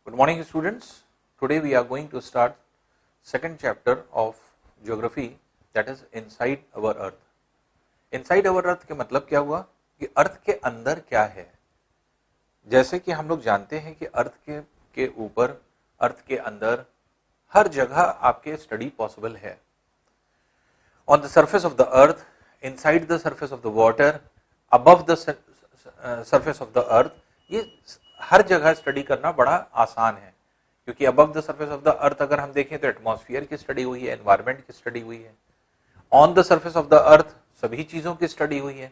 Good morning students. Today we are going to start second chapter of geography, that is inside our earth. Inside our earth के मतलब क्या हुआ कि अर्थ के अंदर क्या है। जैसे कि हम लोग जानते हैं कि अर्थ के ऊपर, अर्थ के अंदर हर जगह आपके स्टडी पॉसिबल है। On the surface of the earth, inside the surface of the water, above the surface of the earth, ये हर जगह स्टडी करना बड़ा आसान है, क्योंकि above the surface of the अर्थ अगर हम देखें तो एटमॉस्फेयर की स्टडी हुई है, एनवायरनमेंट की स्टडी हुई है। On the surface of the अर्थ सभी चीजों की स्टडी हुई है।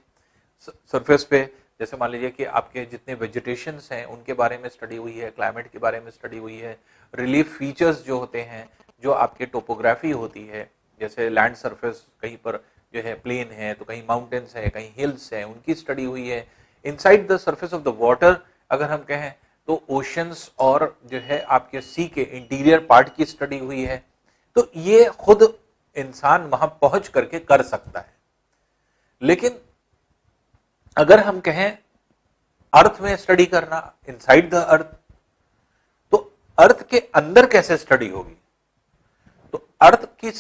सरफेस पे जैसे मान लीजिए कि आपके जितने वेजिटेशंस हैं उनके बारे में स्टडी हुई है, क्लाइमेट के बारे में स्टडी हुई है, रिलीफ फीचर्स जो होते हैं, जो आपके टोपोग्राफी होती है, जैसे लैंड सरफेस कहीं पर जो है प्लेन है तो कहीं माउंटेन्स है, कहीं हिल्स है, उनकी स्टडी हुई है। Inside the surface of the water अगर हम कहें तो ओशंस और जो है आपके सी के इंटीरियर पार्ट की स्टडी हुई है। तो ये खुद इंसान वहां पहुंच करके कर सकता है। लेकिन अगर हम कहें अर्थ में स्टडी करना, इनसाइड द अर्थ, तो अर्थ के अंदर कैसे स्टडी होगी? तो अर्थ की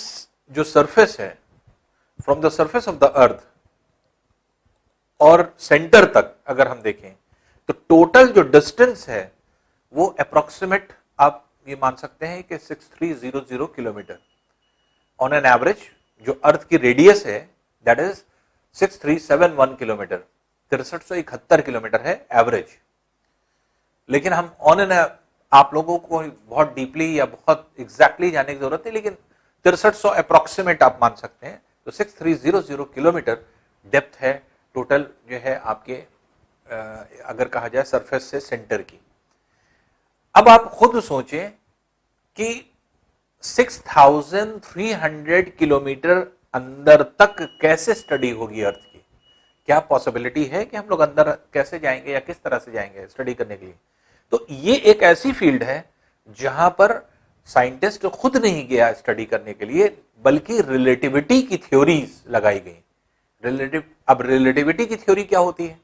जो सरफेस है, from the surface of the earth और सेंटर तक अगर हम देखें तो टोटल जो डिस्टेंस है वो अप्रोक्सीमेट आप ये मान सकते हैं कि 6300 किलोमीटर ऑन एन एवरेज। जो अर्थ की रेडियस है दैट इज 6371 किलोमीटर, 6371 किलोमीटर है एवरेज। लेकिन हम ऑन एन, आप लोगों को बहुत डीपली या बहुत एग्जैक्टली जानने की जरूरत है, लेकिन 6300 अप्रोक्सीमेट आप मान सकते हैं। तो 6300 किलोमीटर डेप्थ है टोटल जो है आपके अगर कहा जाए सरफेस से सेंटर की। अब आप खुद सोचें कि 6300 किलोमीटर अंदर तक कैसे स्टडी होगी अर्थ की। क्या पॉसिबिलिटी है कि हम लोग अंदर कैसे जाएंगे या किस तरह से जाएंगे स्टडी करने के लिए? तो ये एक ऐसी फील्ड है जहां पर साइंटिस्ट खुद नहीं गया स्टडी करने के लिए, बल्कि रिलेटिविटी की थ्योरीज लगाई गई। अब रिलेटिविटी की थ्योरी क्या होती है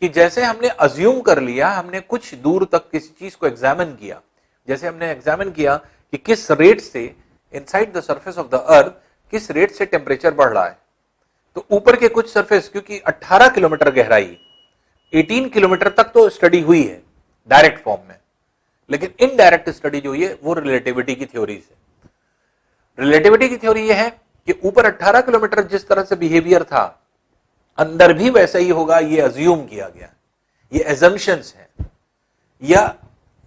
कि जैसे हमने अज्यूम कर लिया, हमने कुछ दूर तक किसी चीज को एग्जामिन किया, जैसे हमने एग्जामिन किया कि किस रेट से inside the surface of the अर्थ किस रेट से टेम्परेचर बढ़ रहा है। तो ऊपर के कुछ सरफेस, क्योंकि 18 किलोमीटर गहराई, 18 किलोमीटर तक तो स्टडी हुई है डायरेक्ट फॉर्म में, लेकिन इनडायरेक्ट स्टडी जो है वो रिलेटिविटी की थ्योरी से। रिलेटिविटी की थ्योरी ये है कि ऊपर 18 किलोमीटर जिस तरह से बिहेवियर था अंदर भी वैसा ही होगा, ये अज्यूम किया गया, ये एजम्पशंस हैं। या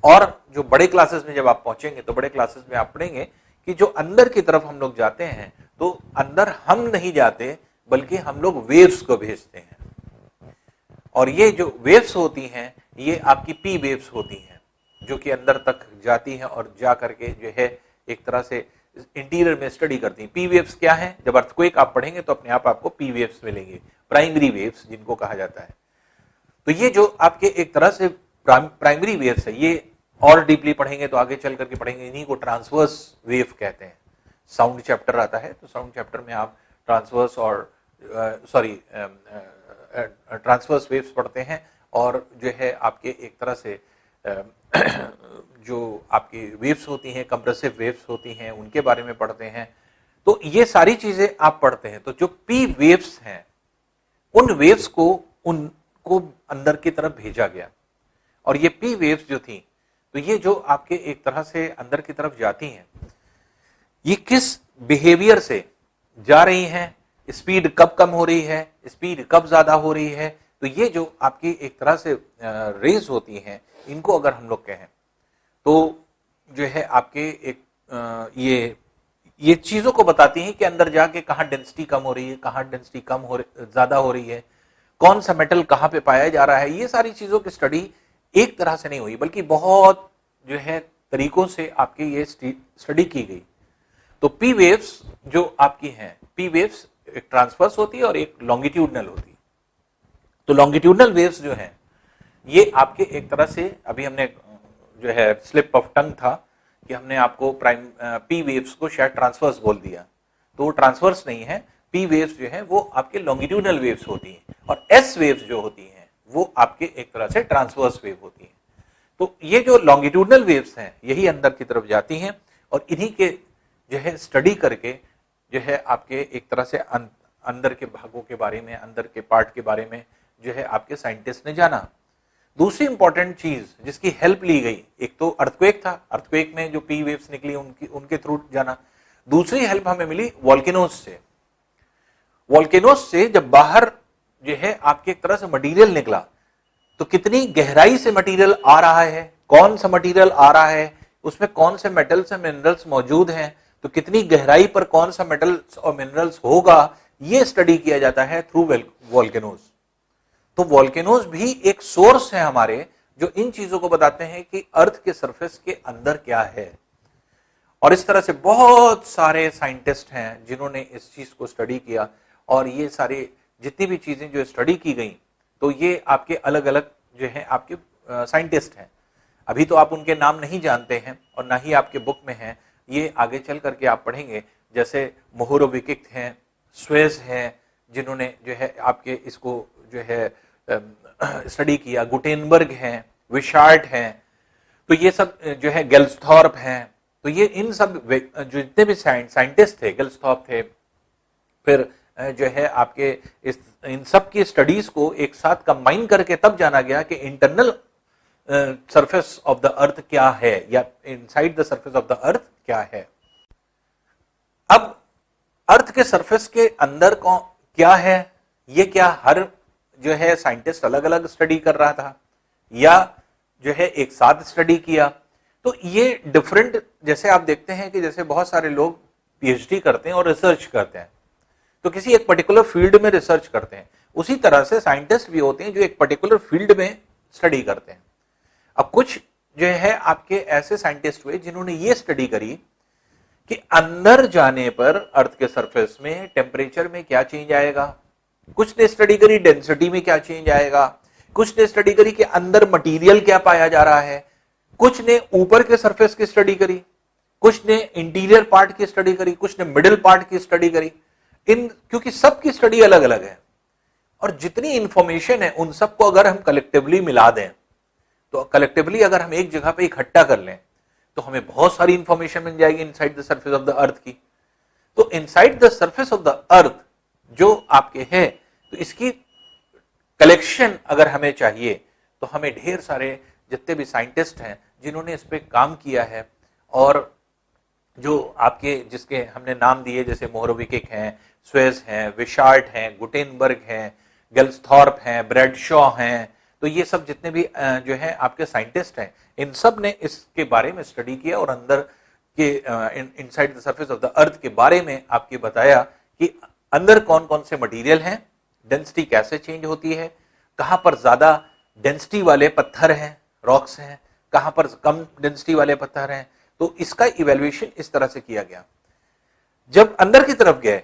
और जो बड़े क्लासेस में जब आप पहुंचेंगे तो बड़े क्लासेस में आप पढ़ेंगे कि जो अंदर की तरफ हम लोग जाते हैं तो अंदर हम नहीं जाते, बल्कि हम लोग वेव्स को भेजते हैं। और ये जो वेव्स होती हैं ये आपकी पी वेव्स होती हैं, जो कि अंदर तक जाती हैं और जा करके जो है एक तरह से इंटीरियर में स्टडी करती हैं। पी वेव्स क्या है? जब अर्थक्वेक आप पढ़ेंगे तो अपने आप आपको पी वेव्स मिलेंगे, प्राइमरी वेव्स जिनको कहा जाता है। तो ये जो आपके एक तरह से प्राइमरी वेव्स है, ये और डीपली पढ़ेंगे तो आगे चल करके पढ़ेंगे, इन्हीं को ट्रांसवर्स वेव कहते हैं। साउंड चैप्टर आता है तो साउंड चैप्टर में आप ट्रांसवर्स और ट्रांसवर्स वेव्स पढ़ते हैं, और जो है आपके एक तरह से जो आपकी वेव्स होती हैं, कंप्रेसिव वेव्स होती हैं, उनके बारे में पढ़ते हैं। तो ये सारी चीजें आप पढ़ते हैं। तो जो पी वेव्स हैं उन वेव्स को उनको अंदर की तरफ भेजा गया, और ये पी वेव्स जो थी, तो ये जो आपके एक तरह से अंदर की तरफ जाती हैं, ये किस बिहेवियर से जा रही हैं, स्पीड कब कम हो रही है, स्पीड कब ज्यादा हो रही है। तो ये जो आपकी एक तरह से रेज होती हैं, इनको अगर हम लोग कहें तो जो है आपके एक ये चीजों को बताती हैं कि अंदर जाके कहाँ डेंसिटी कम हो रही है, कहाँ डेंसिटी कम हो ज्यादा हो रही है, कौन सा मेटल कहाँ पे पाया जा रहा है। ये सारी चीजों की स्टडी एक तरह से नहीं हुई, बल्कि बहुत जो है तरीकों से आपके ये स्टडी की गई। तो पी वेव्स जो आपकी हैं, पी वेव्स एक ट्रांसवर्स होती है और एक लॉन्गिट्यूडनल होती है। तो लॉन्गिट्यूडनल वेव्स जो हैं ये आपके एक तरह से, अभी हमने जो है स्लिप ऑफ टंग था कि हमने आपको पी वेव्स को शायद ट्रांसवर्स बोल दिया, तो वो ट्रांसवर्स नहीं है। पी वेव्स जो है वो आपके लॉन्गिट्यूडनल वेव्स होती हैं, और एस वेव्स जो होती हैं वो आपके एक तरह से ट्रांसवर्स वेव होती हैं। तो ये जो लॉन्गिट्यूडनल वेव्स हैं यही अंदर की तरफ जाती हैं और इन्हीं के जो है स्टडी करके जो है आपके एक तरह से अंदर के भागों के बारे में, अंदर के पार्ट के बारे में जो है आपके साइंटिस्ट ने जाना। दूसरी इंपॉर्टेंट चीज जिसकी हेल्प ली गई, एक तो अर्थक्वेक था, अर्थक्वेक में जो पी वेव्स निकली उनके थ्रू जाना। दूसरी हेल्प हमें मिली वॉल्केनोज से। वॉल्केनोज से जब बाहर जो है आपके एक तरह से मटेरियल निकला तो कितनी गहराई से मटेरियल आ रहा है, कौन सा मटेरियल आ रहा है, उसमें कौन से मेटल्स और मिनरल्स मौजूद हैं, तो कितनी गहराई पर कौन सा मेटल्स और मिनरल्स होगा, ये स्टडी किया जाता है थ्रू वॉल्केनोज। तो वॉल्केनोज भी एक सोर्स है हमारे जो इन चीजों को बताते हैं कि अर्थ के सरफेस के अंदर क्या है। और इस तरह से बहुत सारे साइंटिस्ट हैं जिन्होंने इस चीज को स्टडी किया और ये सारे जितनी भी चीजें जो स्टडी की गई तो ये आपके अलग अलग जो है आपके साइंटिस्ट हैं। अभी तो आप उनके नाम नहीं जानते हैं और ना ही आपके बुक में हैं, ये आगे चल करके आप पढ़ेंगे। जैसे मोहोरोविकिक हैं, स्वेज हैं जिन्होंने जो है आपके इसको जो है स्टडी किया, गुटेनबर्ग हैं, विशार्ट हैं, तो ये सब जो है गेल्सथॉर्प हैं। तो ये इन सब जो जितने भी साइंटिस्ट थे, गेल्सथॉर्प थे, फिर जो है आपके इन सब की स्टडीज को एक साथ कंबाइन करके तब जाना गया कि इंटरनल सरफेस ऑफ द अर्थ क्या है या inside the surface of the अर्थ क्या है। अब अर्थ के सरफेस के अंदर कौन क्या है, ये क्या हर जो है साइंटिस्ट अलग अलग स्टडी कर रहा था या जो है एक साथ स्टडी किया। तो ये डिफरेंट, जैसे आप देखते हैं कि जैसे बहुत सारे लोग पीएचडी करते हैं और रिसर्च करते हैं, तो किसी एक पर्टिकुलर फील्ड में रिसर्च करते हैं, उसी तरह से साइंटिस्ट भी होते हैं जो एक पर्टिकुलर फील्ड में स्टडी करते हैं। अब कुछ जो है आपके ऐसे साइंटिस्ट हुए जिन्होंने ये स्टडी करी कि अंदर जाने पर अर्थ के सरफेस में टेम्परेचर में क्या चेंज आएगा, कुछ ने स्टडी करी डेंसिटी में क्या चेंज आएगा, कुछ ने स्टडी करी कि अंदर मटेरियल क्या पाया जा रहा है, कुछ ने ऊपर के सरफेस की स्टडी करी, कुछ ने इंटीरियर पार्ट की स्टडी करी, कुछ ने मिडिल पार्ट की स्टडी करी। क्योंकि सबकी स्टडी अलग अलग है और जितनी इंफॉर्मेशन है उन सबको अगर हम कलेक्टिवली मिला दें, तो कलेक्टिवली अगर हम एक जगह पे इकट्ठा कर लें तो हमें बहुत सारी इंफॉर्मेशन मिल जाएगी inside the surface of the अर्थ की। तो inside the surface of the अर्थ जो आपके है, तो इसकी कलेक्शन अगर हमें चाहिए तो हमें ढेर सारे जितने भी साइंटिस्ट हैं जिन्होंने इस पे काम किया है और जो आपके जिसके हमने नाम दिए, जैसे मोहोरोविकिक हैं, स्वेज हैं, विशार्ट हैं, गुटेनबर्ग हैं, गेल्सथॉर्प हैं, ब्रैडशॉ हैं, तो ये सब जितने भी जो है आपके साइंटिस्ट हैं, इन सब ने इसके बारे में स्टडी किया और अंदर के inside the surface of the अर्थ के बारे में आपके बताया कि अंदर कौन कौन से मटेरियल हैं, डेंसिटी कैसे चेंज होती है, कहां पर ज्यादा डेंसिटी वाले पत्थर हैं, रॉक्स हैं, कहां पर कम डेंसिटी वाले पत्थर हैं। तो इसका इवैल्यूएशन इस तरह से किया गया। जब अंदर की तरफ गए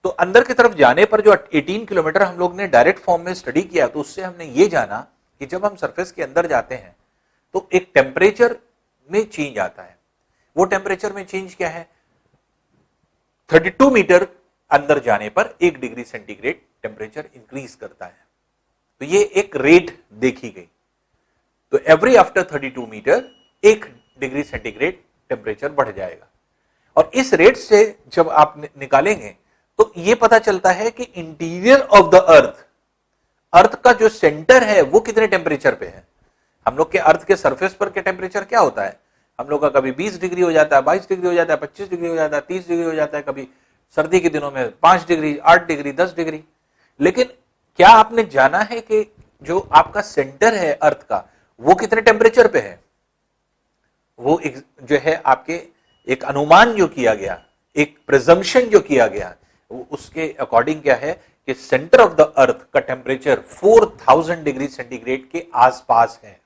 तो अंदर की तरफ जाने पर जो 18 किलोमीटर हम लोग ने डायरेक्ट फॉर्म में स्टडी किया, तो उससे हमने ये जाना कि जब हम सरफेस के अंदर जाते हैं तो एक टेम्परेचर में चेंज आता है। वो टेम्परेचर में चेंज क्या है, 32 मीटर अंदर जाने पर 1 डिग्री सेंटीग्रेड टेम्परेचर इंक्रीज करता है। तो ये एक रेट देखी गई। तो every after 32 metre 1 degree centigrade temperature बढ़ जाएगा और इस रेट से जब आप निकालेंगे तो ये पता चलता है कि इंटीरियर ऑफ द अर्थ का जो सेंटर है वो कितने टेम्परेचर पे है। हम लोग के अर्थ के सरफेस पर के टेम्परेचर क्या होता है, हम लोग का कभी 20 डिग्री हो जाता है, 22 डिग्री हो जाता है, 25 डिग्री हो जाता है, 30 डिग्री हो जाता है, कभी सर्दी के दिनों में 5 डिग्री, 8 डिग्री, 10 डिग्री। लेकिन क्या आपने जाना है कि जो आपका सेंटर है अर्थ का वो कितने टेम्परेचर पे है? वो एक जो है आपके एक अनुमान जो किया गया, एक प्रिजम्पशन जो किया गया, उसके अकॉर्डिंग क्या है कि सेंटर ऑफ द अर्थ का टेम्परेचर 4000 डिग्री सेंटीग्रेड के आसपास है।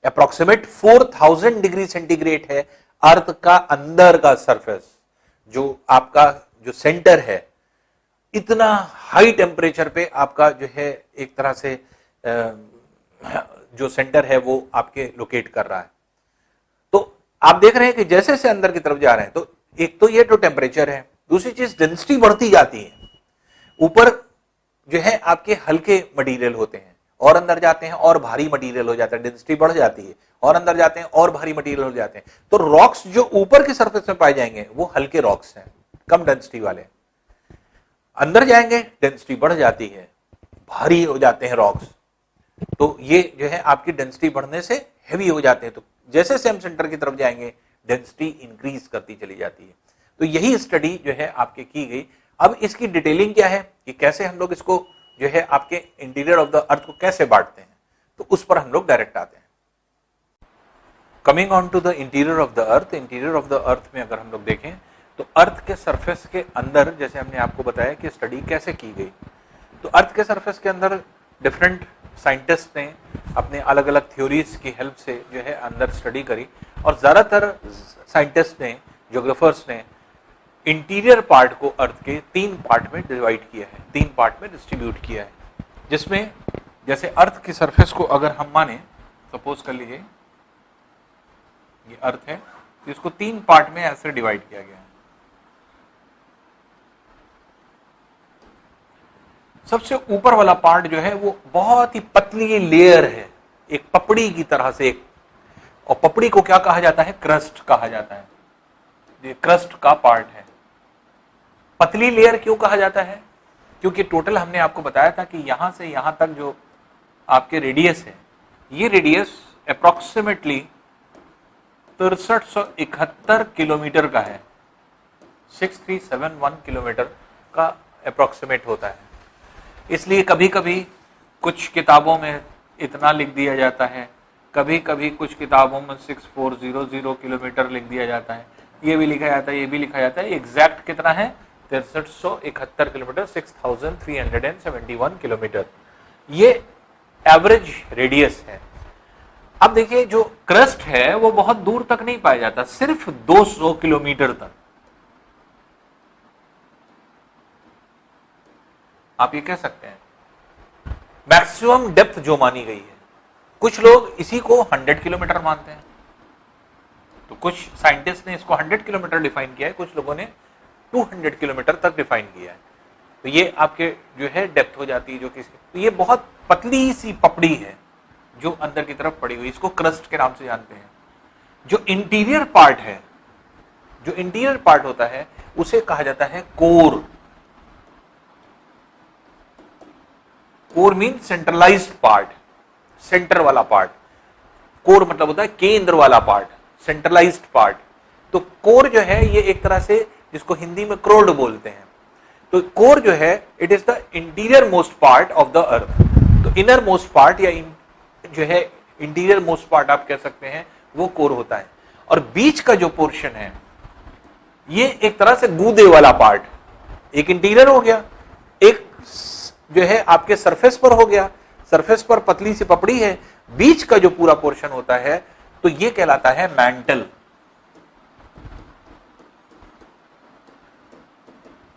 अप्रोक्सीमेट 4000 डिग्री सेंटीग्रेड है अर्थ का अंदर का सरफेस, जो आपका जो सेंटर है। इतना हाई टेम्परेचर पे आपका जो है एक तरह से जो सेंटर है वो आपके लोकेट कर रहा है। तो आप देख रहे हैं कि जैसे से अंदर की तरफ जा रहे हैं तो एक तो ये तो टेम्परेचर है, दूसरी चीज डेंसिटी बढ़ती जाती है। ऊपर जो है आपके हल्के मटेरियल होते हैं और अंदर जाते हैं और भारी मटेरियल हो जाता है, डेंसिटी बढ़ जाती है, और अंदर जाते हैं और भारी मटेरियल हो जाते हैं। तो रॉक्स जो ऊपर की सरफेस में पाए जाएंगे वो हल्के रॉक्स हैं, कम डेंसिटी वाले। अंदर जाएंगे डेंसिटी बढ़ जाती है, भारी हो जाते हैं रॉक्स, तो ये जो है आपकी डेंसिटी बढ़ने से हेवी हो जाते हैं। तो जैसे सेम सेंटर की तरफ जाएंगे डेंसिटी इंक्रीज करती चली जाती है। तो यही स्टडी जो है आपके की गई। अब इसकी डिटेलिंग क्या है कि कैसे हम लोग इसको जो है आपके इंटीरियर ऑफ द अर्थ को कैसे बांटते हैं, तो उस पर हम लोग डायरेक्ट आते हैं। Coming on to the interior of the earth, interior of the earth में अगर हम लोग देखें तो अर्थ के सरफेस के अंदर, जैसे हमने आपको बताया कि स्टडी कैसे की गई, तो अर्थ के सरफेस के अंदर डिफरेंट साइंटिस्ट ने अपने अलग अलग थ्योरीज की हेल्प से जो है अंदर स्टडी करी, और ज्यादातर साइंटिस्ट ने, ज्योग्राफर्स ने इंटीरियर पार्ट को अर्थ के 3 पार्ट में डिवाइड किया है, 3 पार्ट में डिस्ट्रीब्यूट किया है। जिसमें जैसे अर्थ की सरफेस को अगर हम माने, सपोज कर लीजिए ये अर्थ है, तो इसको 3 पार्ट में ऐसे डिवाइड किया गया है। सबसे ऊपर वाला पार्ट जो है वो बहुत ही पतली लेयर है, एक पपड़ी की तरह से एक, और पपड़ी को क्या कहा जाता है, क्रस्ट कहा जाता है। ये क्रस्ट का पार्ट है। पतली लेयर क्यों कहा जाता है, क्योंकि टोटल हमने आपको बताया था कि यहां से यहां तक जो आपके रेडियस है, ये रेडियस अप्रोक्सीमेटली 6371 किलोमीटर का है, 6371 किलोमीटर का अप्रोक्सीमेट होता है। इसलिए कभी कभी कुछ किताबों में इतना लिख दिया जाता है, कभी कभी कुछ किताबों में 6400 किलोमीटर लिख दिया जाता है, ये भी लिखा जाता है, ये भी लिखा जाता है। एग्जैक्ट कितना है, 6371 किलोमीटर, 6371 किलोमीटर, ये एवरेज रेडियस है। अब देखिए जो क्रस्ट है वो बहुत दूर तक नहीं पाया जाता, सिर्फ 200 किलोमीटर तक। आप ये कह सकते हैं मैक्सिमम डेप्थ जो मानी गई है। कुछ लोग इसी को 100 किलोमीटर मानते हैं, तो कुछ साइंटिस्ट ने इसको 100 किलोमीटर डिफाइन किया है, कुछ लोगों ने 200 किलोमीटर तक डिफाइन किया है। तो ये आपके जो है डेप्थ हो जाती है जो किसी, तो ये बहुत पतली सी पपड़ी है जो अंदर की तरफ पड़ी हुई, इसको क्रस्ट के नाम से जानते हैं। जो इंटीरियर पार्ट है, जो इंटीरियर पार्ट होता है उसे कहा जाता है core. Core mean centralised part, centre वाला पार्ट। कोर मतलब होता है केंद्र वाला पार्ट, सेंट्रलाइज्ड पार्ट। तो कोर जो है ये एक तरह से, जिसको हिंदी में क्रोड बोलते हैं, तो कोर जो है it is the interior most part of the earth. तो इनर मोस्ट पार्ट या जो है इंटीरियर मोस्ट पार्ट आप कह सकते हैं, वो कोर होता है। और बीच का जो पोर्शन है ये एक तरह से गूदे वाला पार्ट, एक इंटीरियर हो गया, एक जो है आपके सरफेस पर हो गया, सरफेस पर पतली सी पपड़ी है, बीच का जो पूरा पोर्शन होता है तो ये कहलाता है मैंटल।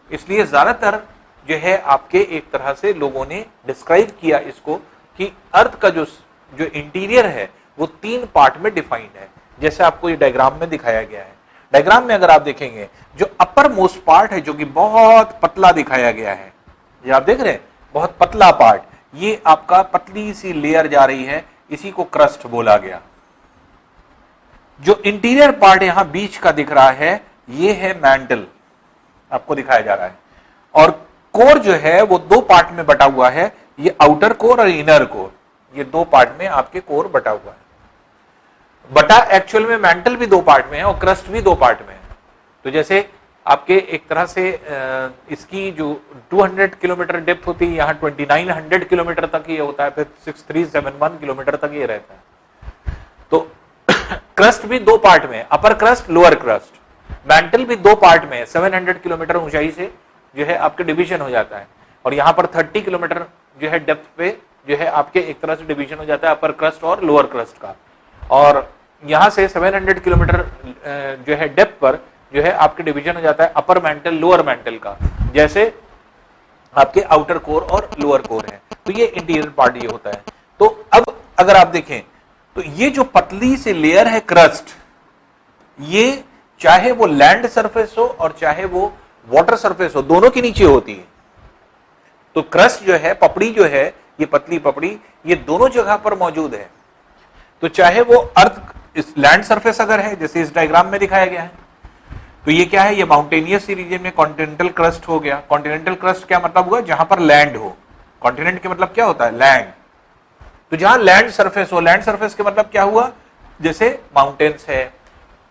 इसलिए ज्यादातर जो है आपके एक तरह से लोगों ने डिस्क्राइब किया इसको कि अर्थ का जो इंटीरियर है वो 3 पार्ट में डिफाइंड है, जैसे आपको ये डायग्राम में दिखाया गया है। डायग्राम में अगर आप देखेंगे जो अपर मोस्ट पार्ट है जो कि बहुत पतला दिखाया गया है, ये आप देख रहे हैं बहुत पतला पार्ट, ये आपका पतली सी लेयर जा रही है, इसी को क्रस्ट बोला गया। जो इंटीरियर पार्ट यहां बीच का दिख रहा है ये है मैंटल, आपको दिखाया जा रहा है। और कोर जो है वो 2 पार्ट में बटा हुआ है, ये आउटर कोर और इनर कोर, ये 2 पार्ट में आपके कोर बटा हुआ है। बटा एक्चुअल में मैंटल भी 2 पार्ट में है और क्रस्ट भी 2 पार्ट में है। तो जैसे आपके एक तरह से इसकी जो 200 किलोमीटर डेप्थ होती है, यहाँ 2900 किलोमीटर तक ये होता है, फिर 6371 किलोमीटर तक ये रहता है। तो क्रस्ट भी 2 पार्ट में है, अपर क्रस्ट, लोअर क्रस्ट। मैंटल भी 2 पार्ट में है, 700 किलोमीटर ऊंचाई से जो है आपके डिवीजन हो जाता है, और यहाँ पर 30 किलोमीटर जो है डेप्थ पे जो है आपके एक तरह से डिवीजन हो जाता है अपर क्रस्ट और लोअर क्रस्ट का। और यहाँ से 700 किलोमीटर जो है डेप्थ पर जो है आपके डिवीजन हो जाता है अपर मेंटल, लोअर मेंटल का, जैसे आपके आउटर कोर और लोअर कोर है। तो ये इंटीरियर पार्ट ये होता है। तो अब अगर आप देखें तो ये जो पतली सी लेयर है क्रस्ट, ये चाहे वो लैंड सरफेस हो और चाहे वो वाटर सरफेस हो, दोनों के नीचे होती है। तो क्रस्ट जो है, पपड़ी जो है, ये पतली पपड़ी, ये दोनों जगह पर मौजूद है। तो चाहे वो अर्थ इस लैंड सरफेस अगर है, जैसे इस डायग्राम में दिखाया गया है, तो ये क्या है, ये माउंटेनियस रीजन में कॉन्टिनेंटल क्रस्ट हो गया। कॉन्टिनेंटल क्रस्ट क्या मतलब हुआ, जहां पर लैंड हो। कॉन्टिनेंट के मतलब क्या होता है, लैंड। तो जहां लैंड सरफेस हो, लैंड सरफेस के मतलब क्या हुआ, जैसे माउंटेन्स है,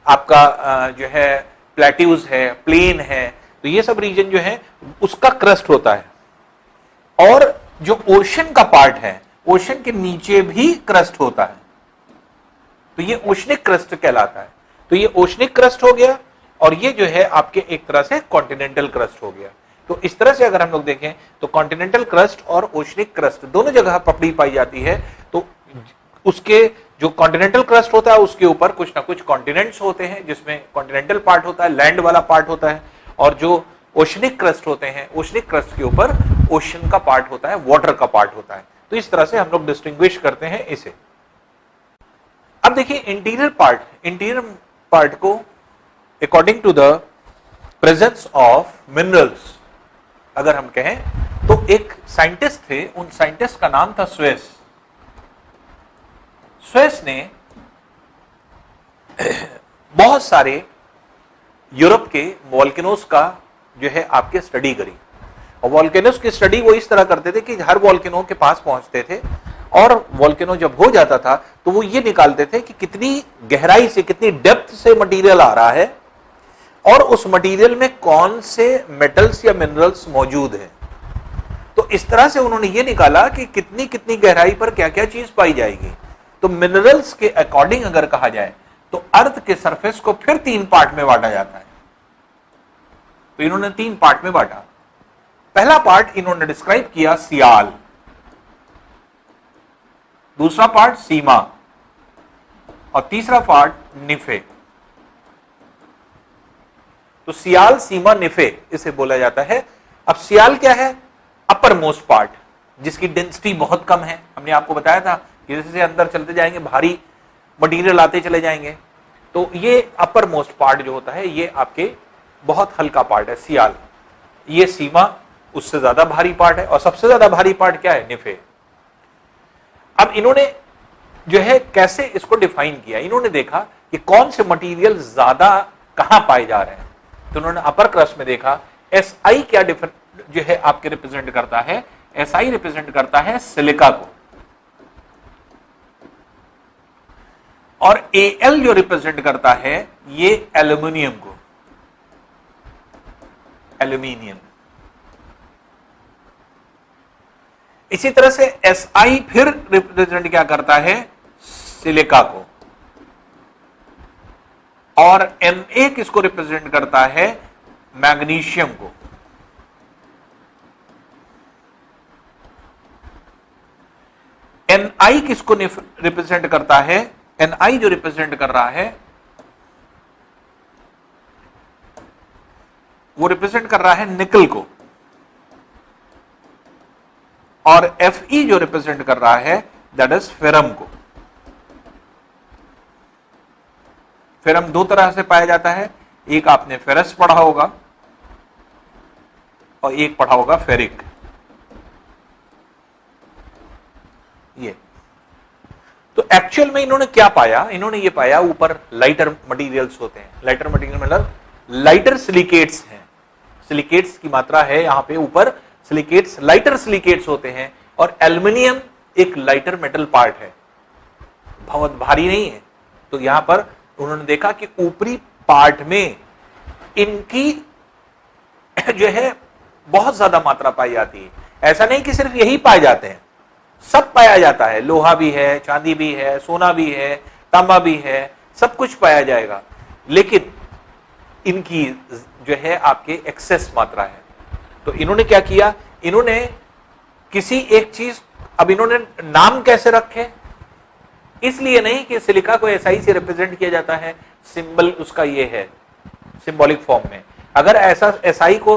आपका जो है प्लेट्यूज है, प्लेन है, तो ये सब रीजन जो है उसका क्रस्ट होता है। और जो ओशन का पार्ट है, ओशन के नीचे भी क्रस्ट होता है, तो ये ओशनिक क्रस्ट कहलाता है। तो ये ओशनिक क्रस्ट हो गया, और ये जो है आपके एक तरह से कॉन्टिनेंटल क्रस्ट हो गया। तो इस तरह से अगर हम लोग देखें तो कॉन्टिनेंटल क्रस्ट और ओशनिक क्रस्ट दोनों जगह पपड़ी पाई जाती है। तो उसके जो कॉन्टिनेंटल क्रस्ट होता है उसके ऊपर कुछ ना कुछ कॉन्टिनेंट्स होते हैं, जिसमें कॉन्टिनेंटल पार्ट होता है, लैंड वाला पार्ट होता है, और जो ओशनिक क्रस्ट होते हैं, ओशनिक क्रस्ट के ऊपर ओशन का पार्ट होता है, वाटर का पार्ट होता है। तो इस तरह से हम लोग डिस्टिंग्विश करते हैं इसे। अब देखिए इंटीरियर पार्ट को according to the presence of minerals अगर हम कहें तो एक साइंटिस्ट थे, उन साइंटिस्ट का नाम था स्वेस। स्वेस ने बहुत सारे यूरोप के वॉल्केनोस का जो है आपके स्टडी करी, और वॉल्केनोस की स्टडी वो इस तरह करते थे कि हर वॉल्केनो के पास पहुंचते थे, और वॉल्केनो जब हो जाता था तो वो ये निकालते थे कि कितनी गहराई से, कितनी डेप्थ से मटेरियल आ रहा है, और उस मटेरियल में कौन से मेटल्स या मिनरल्स मौजूद हैं। तो इस तरह से उन्होंने ये निकाला कि कितनी कितनी गहराई पर क्या क्या चीज पाई जाएगी। तो मिनरल्स के अकॉर्डिंग अगर कहा जाए तो अर्थ के सरफेस को फिर 3 पार्ट में बांटा जाता है। तो इन्होंने 3 पार्ट में बांटा। पहला पार्ट इन्होंने डिस्क्राइब किया सियाल, दूसरा पार्ट सीमा, और तीसरा पार्ट निफे। तो सियाल, सीमा, निफे इसे बोला जाता है। अब सियाल क्या है, अपर मोस्ट पार्ट, जिसकी डेंसिटी बहुत कम है। हमने आपको बताया था कि जैसे अंदर चलते जाएंगे भारी मटेरियल आते चले जाएंगे, तो ये अपर मोस्ट पार्ट जो होता है ये आपके बहुत हल्का पार्ट है सियाल। ये सीमा उससे ज्यादा भारी पार्ट है, और सबसे ज्यादा भारी पार्ट क्या है, निफे। अब इन्होंने जो है कैसे इसको डिफाइन किया, इन्होंने देखा कि कौन से मटेरियल ज्यादा कहां पाए जा रहे हैं। तो उन्होंने अपर क्रस्ट में देखा SI क्या जो है आपके रिप्रेजेंट करता है, SI रिप्रेजेंट करता है सिलिका को, और AL जो रिप्रेजेंट करता है ये एल्यूमिनियम को, एल्यूमिनियम। इसी तरह से SI फिर रिप्रेजेंट क्या करता है, सिलिका को, और Na किसको रिप्रेजेंट करता है, मैग्नीशियम को। Ni किसको रिप्रेजेंट करता है, Ni जो रिप्रेजेंट कर रहा है वो रिप्रेजेंट कर रहा है निकल को, और Fe जो रिप्रेजेंट कर रहा है दैट इज फेरम को। फेरम 2 तरह से पाया जाता है, एक आपने फेरस पढ़ा होगा और एक पढ़ा होगा फेरिक। ये तो एक्चुअल में इन्होंने क्या पाया, इन्होंने ये पाया ऊपर लाइटर मटेरियल्स होते हैं। लाइटर मटेरियल मतलब लाइटर सिलिकेट्स हैं, सिलिकेट्स की मात्रा है यहां पे ऊपर, सिलिकेट्स लाइटर सिलिकेट्स होते हैं, और एल्युमिनियम एक लाइटर मेटल पार्ट है, बहुत भारी नहीं है। तो यहां पर उन्होंने देखा कि ऊपरी पार्ट में इनकी जो है बहुत ज्यादा मात्रा पाई जाती है। ऐसा नहीं कि सिर्फ यही पाए जाते हैं, सब पाया जाता है, लोहा भी है, चांदी भी है, सोना भी है, तांबा भी है, सब कुछ पाया जाएगा, लेकिन इनकी जो है आपके एक्सेस मात्रा है। तो इन्होंने क्या किया, इन्होंने किसी एक चीज, अब इन्होंने नाम कैसे रखे, इसलिए नहीं कि सिलिका को SI से रिप्रेजेंट किया जाता है, सिंबल उसका ये है सिंबॉलिक फॉर्म में। अगर ऐसा SI को,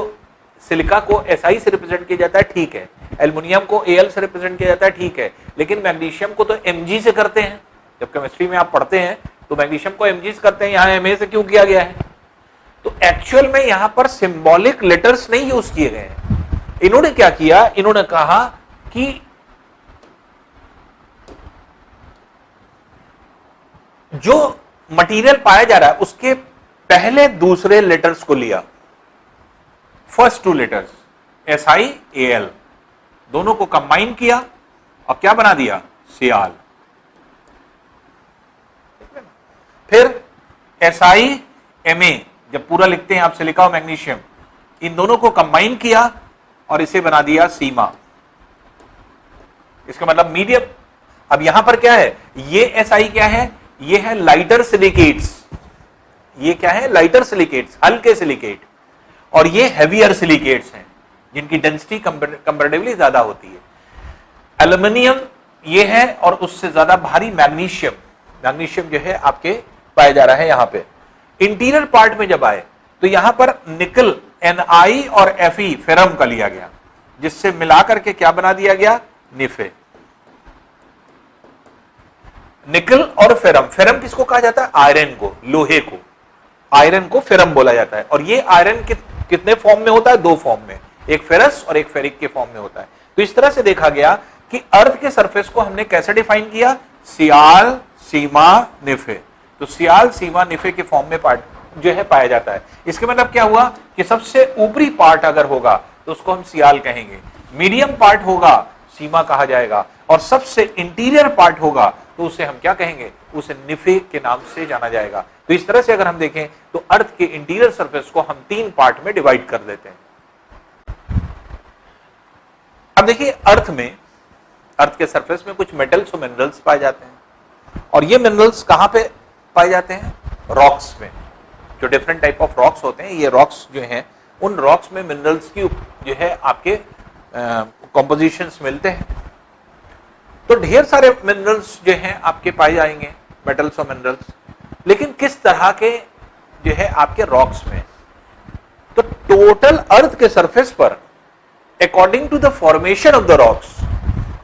सिलिका को SI से रिप्रेजेंट किया जाता है ठीक है, एल्युमिनियम को Al से रिप्रेजेंट किया जाता है ठीक है, लेकिन मैग्नीशियम को तो Mg से करते हैं। जब केमिस्ट्री में आप पढ़ते हैं तो मैग्नीशियम को Mg से करते हैं, यहां Ma से क्यों किया गया है। तो एक्चुअल में यहां पर सिंबॉलिक लेटर्स नहीं यूज किए गए हैं। इन्होंने क्या किया, इन्होंने कहा कि जो मटेरियल पाया जा रहा है उसके पहले दूसरे लेटर्स को लिया, फर्स्ट टू लेटर्स SiAl, दोनों को कंबाइन किया और क्या बना दिया, सियाल। फिर SiMa, जब पूरा लिखते हैं आप सिलिका और मैग्नीशियम, इन दोनों को कंबाइन किया और इसे बना दिया सीमा। इसका मतलब मीडियम। अब यहां पर क्या है, ये Si क्या है, ये है लाइटर सिलिकेट्स, ये क्या है, लाइटर सिलिकेट्स, हल्के सिलिकेट, और ये हैवियर सिलिकेट्स हैं जिनकी डेंसिटी कंपैरेटिवली ज्यादा होती है। एल्यूमिनियम ये है और उससे ज्यादा भारी मैग्नीशियम, मैग्नीशियम जो है आपके पाया जा रहा है यहां पे। इंटीरियर पार्ट में जब आए तो यहां पर निकल Ni और Fe फेरम का लिया गया, जिससे मिलाकर के क्या बना दिया गया, निफे। निकल और फेरम, फेरम किसको कहा जाता है, आयरन को, लोहे को, आयरन को फेरम बोला जाता है। और ये आयरन कितने फॉर्म में होता है, दो फॉर्म में, एक फेरस और एक फेरिक के फॉर्म में होता है। तो इस तरह से देखा गया कि अर्थ के सरफेस को हमने कैसे डिफाइन किया, सियाल, सीमा, निफे। तो सियाल, सीमा, निफे के फॉर्म में पार्ट जो है पाया जाता है। इसके मतलब क्या हुआ कि सबसे ऊपरी पार्ट अगर होगा तो उसको हम सियाल कहेंगे, मीडियम पार्ट होगा सीमा कहा जाएगा, और सबसे इंटीरियर पार्ट होगा तो उसे हम क्या कहेंगे, उसे निफे के नाम से जाना जाएगा। तो इस तरह से अगर हम देखें तो अर्थ के इंटीरियर सरफेस को हम तीन पार्ट में डिवाइड कर देते हैं। अब देखिए अर्थ में, अर्थ के सरफेस में कुछ मेटल्स और मिनरल्स पाए जाते हैं, और ये मिनरल्स कहां पे पाए जाते हैं, रॉक्स में। जो डिफरेंट टाइप ऑफ रॉक्स होते हैं, ये रॉक्स जो हैं, उन रॉक्स में मिनरल्स की जो है आपके कॉम्पोजिशंस मिलते हैं। तो ढेर सारे मिनरल्स जो हैं आपके पाए जाएंगे, मेटल्स और मिनरल्स, लेकिन किस तरह के जो है आपके रॉक्स में। तो टोटल अर्थ के सरफेस पर according to the formation of the rocks,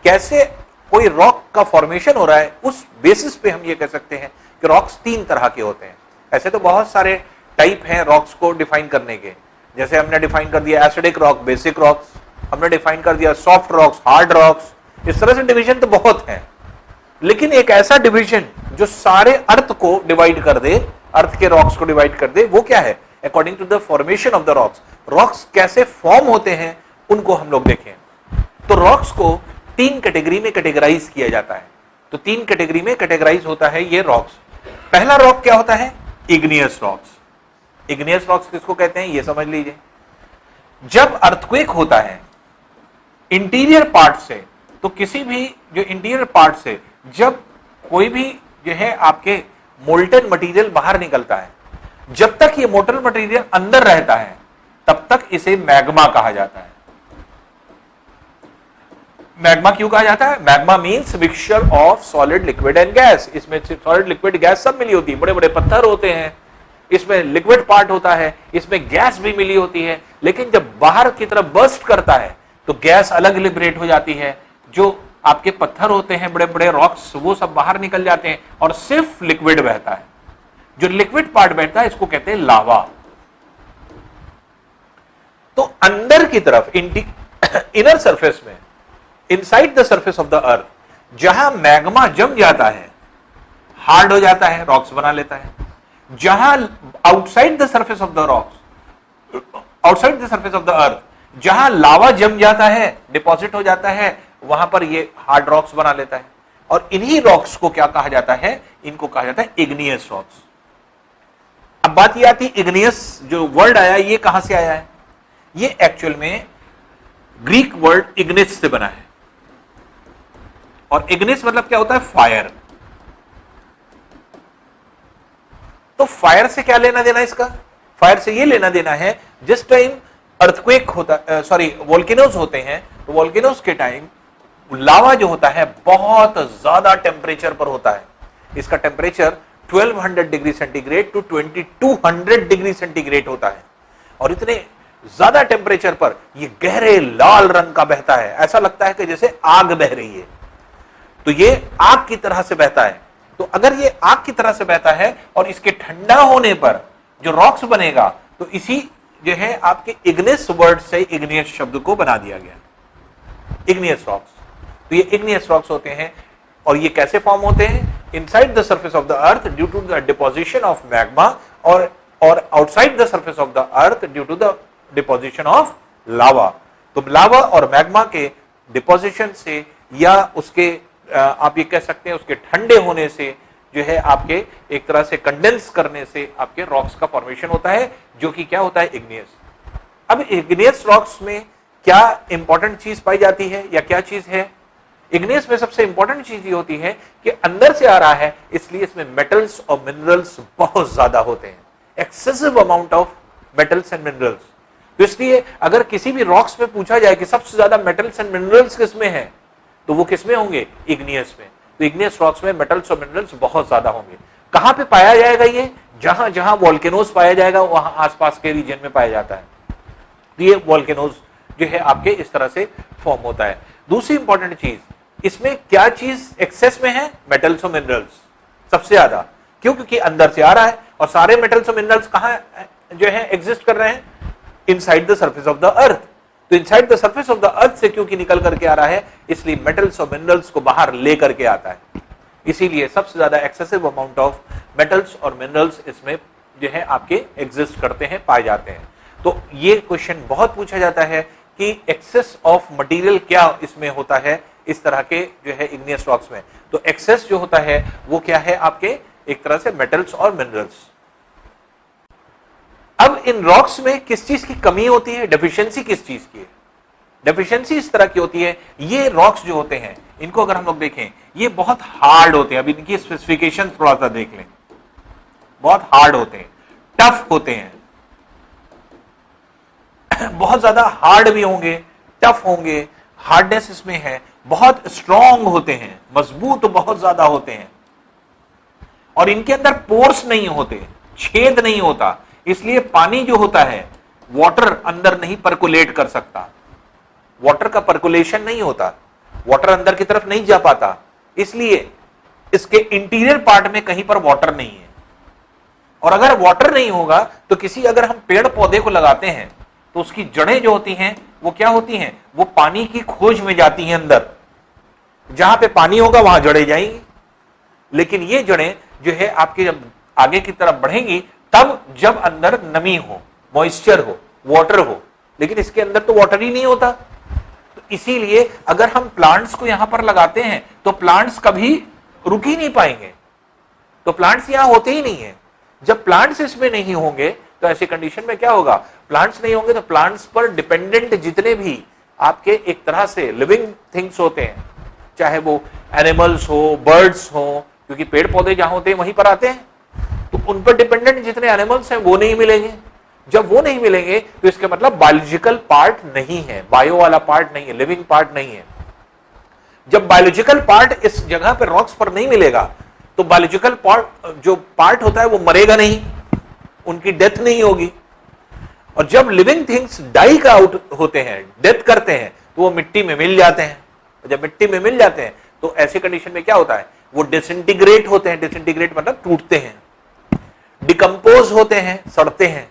कैसे कोई रॉक का फॉर्मेशन हो रहा है, उस बेसिस पे हम ये कह सकते हैं कि रॉक्स तीन तरह के होते हैं। ऐसे तो बहुत सारे टाइप हैं रॉक्स को डिफाइन करने के, जैसे हमने डिफाइन कर दिया एसिडिक रॉक, बेसिक रॉक्स, हमने डिफाइन कर दिया सॉफ्ट रॉक्स, हार्ड रॉक्स। इस तरह से डिवीजन तो बहुत हैं, लेकिन एक ऐसा डिवीजन जो सारे अर्थ को डिवाइड कर दे, अर्थ के रॉक्स को डिवाइड कर दे, वो क्या है, according to the formation of the rocks. Rocks कैसे फॉर्म होते हैं उनको हम लोग देखें। तो रॉक्स को तीन कैटेगरी में कैटेगराइज किया जाता है। तो तीन कैटेगरी में कैटेगराइज होता है ये रॉक्स। पहला रॉक क्या होता है, इग्नियस रॉक्स। इग्नियस रॉक्स किसको कहते हैं ये समझ लीजिए। जब अर्थक्वेक होता है इंटीरियर पार्ट से, तो किसी भी जो इंटीरियर पार्ट से जब कोई भी जो है आपके मोल्टन मटेरियल बाहर निकलता है, जब तक ये मोल्टन मटेरियल अंदर रहता है तब तक इसे मैग्मा कहा जाता है। मैग्मा क्यों कहा जाता है, magma means mixture of solid liquid and gas. इसमें सॉलिड लिक्विड गैस सब मिली होती है, बड़े बड़े पत्थर होते हैं, इसमें लिक्विड पार्ट होता है, इसमें गैस भी मिली होती है। लेकिन जब बाहर की तरफ बर्स्ट करता है तो गैस अलग लिबरेट हो जाती है, जो आपके पत्थर होते हैं बड़े बड़े रॉक्स, वो सब बाहर निकल जाते हैं और सिर्फ लिक्विड बहता है। जो लिक्विड पार्ट बहता है इसको कहते हैं लावा। तो अंदर की तरफ इनर सरफेस में, inside the surface of the अर्थ, जहां मैग्मा जम जाता है, हार्ड हो जाता है, रॉक्स बना लेता है। जहां outside the surface of the rocks, outside the surface of the अर्थ, जहां लावा जम जाता है, डिपॉजिट हो जाता है, वहां पर ये हार्ड रॉक्स बना लेता है। और इन्हीं रॉक्स को क्या कहा जाता है, इनको कहा जाता है इग्नियस रॉक्स। अब बात ये आती है, इग्नियस जो वर्ड आया ये कहां से आया है, ये एक्चुअल में ग्रीक वर्ड इग्निस से बना है। और इग्निस मतलब क्या होता है, फायर। तो फायर से क्या लेना देना इसका, फायर से ये लेना देना है जिस टाइम अर्थक्वेक होता, सॉरी वोल्केनोज होते हैं, तो वोल्केनोज के टाइम लावा जो होता है बहुत ज्यादा टेम्परेचर पर होता है। इसका temperature 1200 degree centigrade to 2200 degree centigrade होता है। और इतने ज्यादा टेम्परेचर पर ये गहरे लाल रंग का बहता है, ऐसा लगता है कि जैसे आग बह रही है। तो ये आग की तरह से बहता है। तो अगर ये आग की तरह से बहता है और इसके ठंडा होने पर जो रॉक्स बनेगा, तो इसी जो है आपके इग्नियस वर्ड से इग्नियस शब्द को बना दिया गया, इग्नियस रॉक्स। तो ये इग्नियस रॉक्स होते हैं। और ये कैसे फॉर्म होते हैं, inside the surface of the earth due to the deposition of magma or outside the surface of the earth due to the deposition of lava। तो लावा और मैग्मा के डिपोजिशन से या उसके आप ये कह सकते हैं उसके ठंडे होने से जो है आपके एक तरह से कंडेंस करने से आपके रॉक्स का फॉर्मेशन होता है, जो कि क्या होता है, इग्नियस। अब इग्नियस रॉक्स में क्या इंपॉर्टेंट चीज पाई जाती है या क्या चीज है? इग्नियस में सबसे इंपॉर्टेंट चीज ये होती है कि अंदर से आ रहा है, इसलिए इसमें मेटल्स और मिनरल्स बहुत ज्यादा होते हैं, excessive amount of metals and minerals. तो इसलिए अगर किसी भी रॉक्स में पूछा जाए कि सबसे ज्यादा मेटल्स एंड मिनरल्स किसमें है, तो वो किसमें होंगे? इग्नियस में। तो इग्नियस रॉक्स में मेटल्स और मिनरल्स बहुत ज्यादा होंगे। कहां पे पाया जाएगा ये? जहां जहां वोल्केनोज पाया जाएगा वहां आसपास के रीजन में पाया जाता है। तो ये वोल्केनोज जो है आपके इस तरह से फॉर्म होता है। दूसरी इंपॉर्टेंट चीज, इसमें क्या चीज एक्सेस में है? मेटल्स और मिनरल्स सबसे ज्यादा। क्यों? क्योंकि अंदर से आ रहा है और सारे मेटल्स और मिनरल्स कहां जो है एग्जिस्ट कर रहे हैं? Inside the surface of the earth. तो inside the surface of the earth से क्योंकि निकल करके आ रहा है, इसलिए मेटल्स और मिनरल्स को बाहर ले करके आता है। इसीलिए सबसे ज्यादा एक्सेसिव अमाउंट ऑफ मेटल्स और मिनरल्स इसमें जो है आपके एग्जिस्ट करते हैं, पाए जाते हैं। तो ये क्वेश्चन बहुत पूछा जाता है कि एक्सेस ऑफ मटेरियल क्या इसमें होता है इस तरह के जो है इग्नियस रॉक्स में। तो एक्सेस जो होता है वो क्या है आपके एक तरह से मेटल्स और मिनरल्स। अब इन रॉक्स में किस चीज की कमी होती है? डेफिशिएंसी किस चीज की है? डेफिशिएंसी इस तरह की होती है, ये रॉक्स जो होते हैं इनको अगर हम लोग देखें ये बहुत हार्ड होते हैं। अब इनकी स्पेसिफिकेशन थोड़ा सा देख लें, बहुत हार्ड होते हैं, टफ होते हैं, बहुत ज्यादा हार्ड भी होंगे, टफ होंगे, हार्डनेस इसमें है, बहुत स्ट्रॉन्ग होते हैं, मजबूत बहुत ज्यादा होते हैं, और इनके अंदर पोर्स नहीं होते, छेद नहीं होता, इसलिए पानी जो होता है वाटर अंदर नहीं परकुलेट कर सकता, वाटर का परकुलेशन नहीं होता, वाटर अंदर की तरफ नहीं जा पाता, इसलिए इसके इंटीरियर पार्ट में कहीं पर वाटर नहीं है। और अगर वाटर नहीं होगा तो किसी अगर हम पेड़ पौधे को लगाते हैं तो उसकी जड़ें जो होती हैं वो क्या होती हैं? वो पानी की खोज में जाती हैं अंदर, जहां पे पानी होगा वहां जड़ें जाएंगी। लेकिन ये जड़ें जो है आपके जब आगे की तरफ बढ़ेंगी तब जब अंदर नमी हो, मॉइस्चर हो, वाटर हो, लेकिन इसके अंदर तो वाटर ही नहीं होता। तो इसीलिए अगर हम प्लांट्स को यहां पर लगाते हैं तो प्लांट्स कभी रुक ही नहीं पाएंगे, तो प्लांट्स यहां होते ही नहीं है। जब प्लांट्स इसमें नहीं होंगे तो ऐसी कंडीशन में क्या होगा? प्लांट्स नहीं होंगे तो प्लांट्स पर डिपेंडेंट जितने भी आपके एक तरह से लिविंग थिंग्स होते हैं, चाहे वो एनिमल्स हो, बर्ड्स हो, क्योंकि पेड़ पौधे जहां होते हैं वहीं पर आते हैं, तो उन पर डिपेंडेंट जितने एनिमल्स हैं वो नहीं मिलेंगे। जब वो नहीं मिलेंगे तो इसका मतलब बायोलॉजिकल पार्ट नहीं है, बायो वाला पार्ट नहीं है, लिविंग पार्ट नहीं है। जब बायोलॉजिकल पार्ट इस जगह पर रॉक्स पर नहीं मिलेगा तो बायोलॉजिकल पार्ट जो पार्ट होता है वो मरेगा नहीं, उनकी डेथ नहीं होगी। और जब लिविंग थिंग्स डाई का आउट होते हैं, डेथ करते हैं, तो वो मिट्टी में मिल जाते हैं। जब मिट्टी में मिल जाते हैं तो ऐसे कंडीशन में क्या होता है? वो डिसइंटीग्रेट होते हैं। डिसइंटीग्रेट मतलब टूटते हैं, डिकम्पोज होते हैं, सड़ते हैं।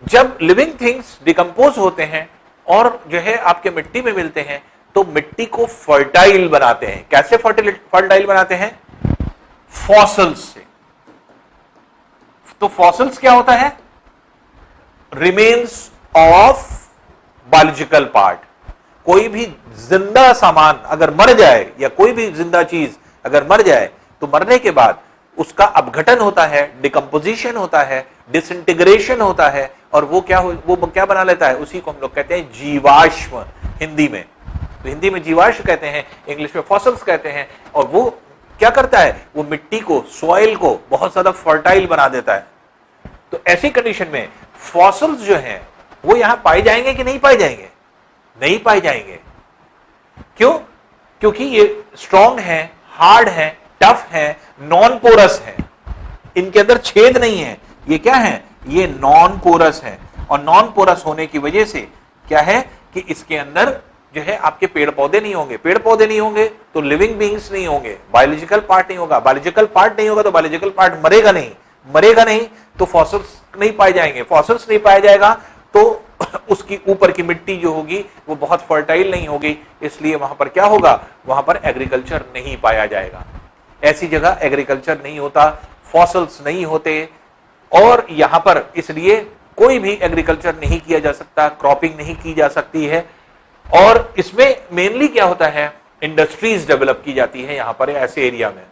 जब लिविंग थिंग्स डिकम्पोज होते हैं और जो है आपके मिट्टी में मिलते हैं तो मिट्टी को फर्टाइल बनाते हैं। कैसे फर्टाइल बनाते हैं? फॉसल्स से। तो फॉसल्स क्या होता है? Remains of biological part. कोई भी जिंदा सामान अगर मर जाए या कोई भी जिंदा चीज अगर मर जाए तो मरने के बाद उसका अपघटन होता है, डिकम्पोजिशन होता है, डिसइंटीग्रेशन होता है, और वो क्या बना लेता है? उसी को हम लोग कहते हैं जीवाश्म हिंदी में। तो हिंदी में जीवाश्म कहते हैं, इंग्लिश में फॉसल्स कहते हैं। और वो क्या करता है? वो मिट्टी को, सॉइल को बहुत ज्यादा फर्टाइल बना देता है। तो ऐसी कंडीशन में फॉसल्स जो हैं वो यहां पाए जाएंगे कि नहीं पाए जाएंगे? नहीं पाए जाएंगे। क्यों? क्योंकि ये स्ट्रॉन्ग है, हार्ड है, टफ है, नॉन पोरस है, इनके अंदर छेद नहीं है। ये क्या है? ये नॉन पोरस है। और नॉन पोरस होने की वजह से क्या है कि इसके अंदर जो है आपके पेड़ पौधे नहीं होंगे। पेड़ पौधे नहीं होंगे तो लिविंग बीइंग्स नहीं होंगे, बायोलॉजिकल पार्ट नहीं होगा। बायोलॉजिकल पार्ट नहीं होगा तो बायोलॉजिकल पार्ट मरेगा नहीं, मरेगा नहीं तो फॉसल्स नहीं पाए जाएंगे। फॉसल्स नहीं पाया जाएगा तो उसकी ऊपर की मिट्टी जो होगी वो बहुत फर्टाइल नहीं होगी, इसलिए वहां पर क्या होगा? वहां पर एग्रीकल्चर नहीं पाया जाएगा। ऐसी जगह एग्रीकल्चर नहीं होता, फॉसल्स नहीं होते, और यहां पर इसलिए कोई भी एग्रीकल्चर नहीं किया जा सकता, क्रॉपिंग नहीं की जा सकती है। और इसमें मेनली क्या होता है, इंडस्ट्रीज डेवलप की जाती है। यहां पर ऐसे एरिया में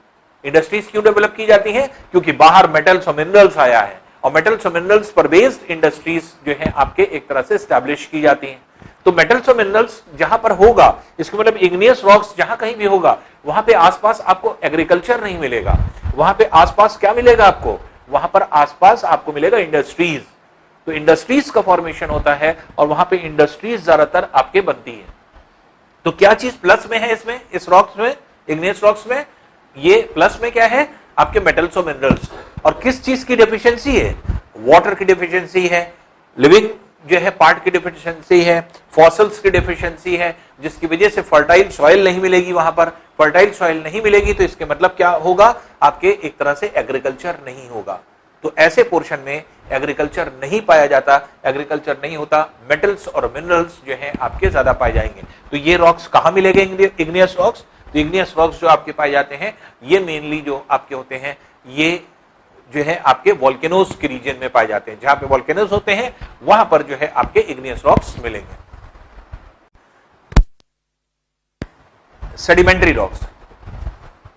इंडस्ट्रीज क्यों डेवलप की जाती हैं? क्योंकि बाहर मेटल्स और मिनरल्स आया है, और मेटल्स और मिनरल्स पर बेस्ड इंडस्ट्रीज जो है आपके एक तरह से स्टैब्लिश की जाती हैं। तो मेटल्स और मिनरल्स जहां पर होगा, इसका मतलब इग्नियस रॉक्स जहां कहीं भी होगा, वहां पे आसपास आपको एग्रीकल्चर नहीं मिलेगा, वहां पे आसपास क्या मिलेगा आपको, वहां पर आसपास आपको मिलेगा इंडस्ट्रीज। तो इंडस्ट्रीज का फॉर्मेशन होता है, और वहां पे इंडस्ट्रीज ज्यादातर आपके बनती है। तो क्या चीज प्लस में है इसमें, इस रॉक्स में, इग्नियस रॉक्स में? ये प्लस में क्या है, आपके मेटल्स और मिनरल्स। और किस चीज की डेफिशिएंसी है? वाटर की डेफिशिएंसी है, लिविंग जो है पार्ट की डेफिशिएंसी है, फॉसल्स की डेफिशिएंसी है, जिसकी वजह से फर्टाइल सॉइल नहीं मिलेगी। वहां पर फर्टाइल सॉइल नहीं मिलेगी तो इसके मतलब क्या होगा, आपके एक तरह से एग्रीकल्चर नहीं होगा। तो ऐसे पोर्शन में एग्रीकल्चर नहीं पाया जाता, एग्रीकल्चर नहीं होता, मेटल्स और मिनरल्स जो है आपके ज्यादा पाए जाएंगे। तो ये रॉक्स कहां मिलेंगे, इग्नियस रॉक्स? तो इग्नियस रॉक्स जो आपके पाए जाते हैं, ये मेनली जो आपके होते हैं, ये जो है आपके वोल्केनोज के रीजन में पाए जाते हैं। जहां पे वोल्केनोज होते हैं वहां पर जो है आपके इग्नियस रॉक्स मिलेंगे। सेडिमेंट्री रॉक्स,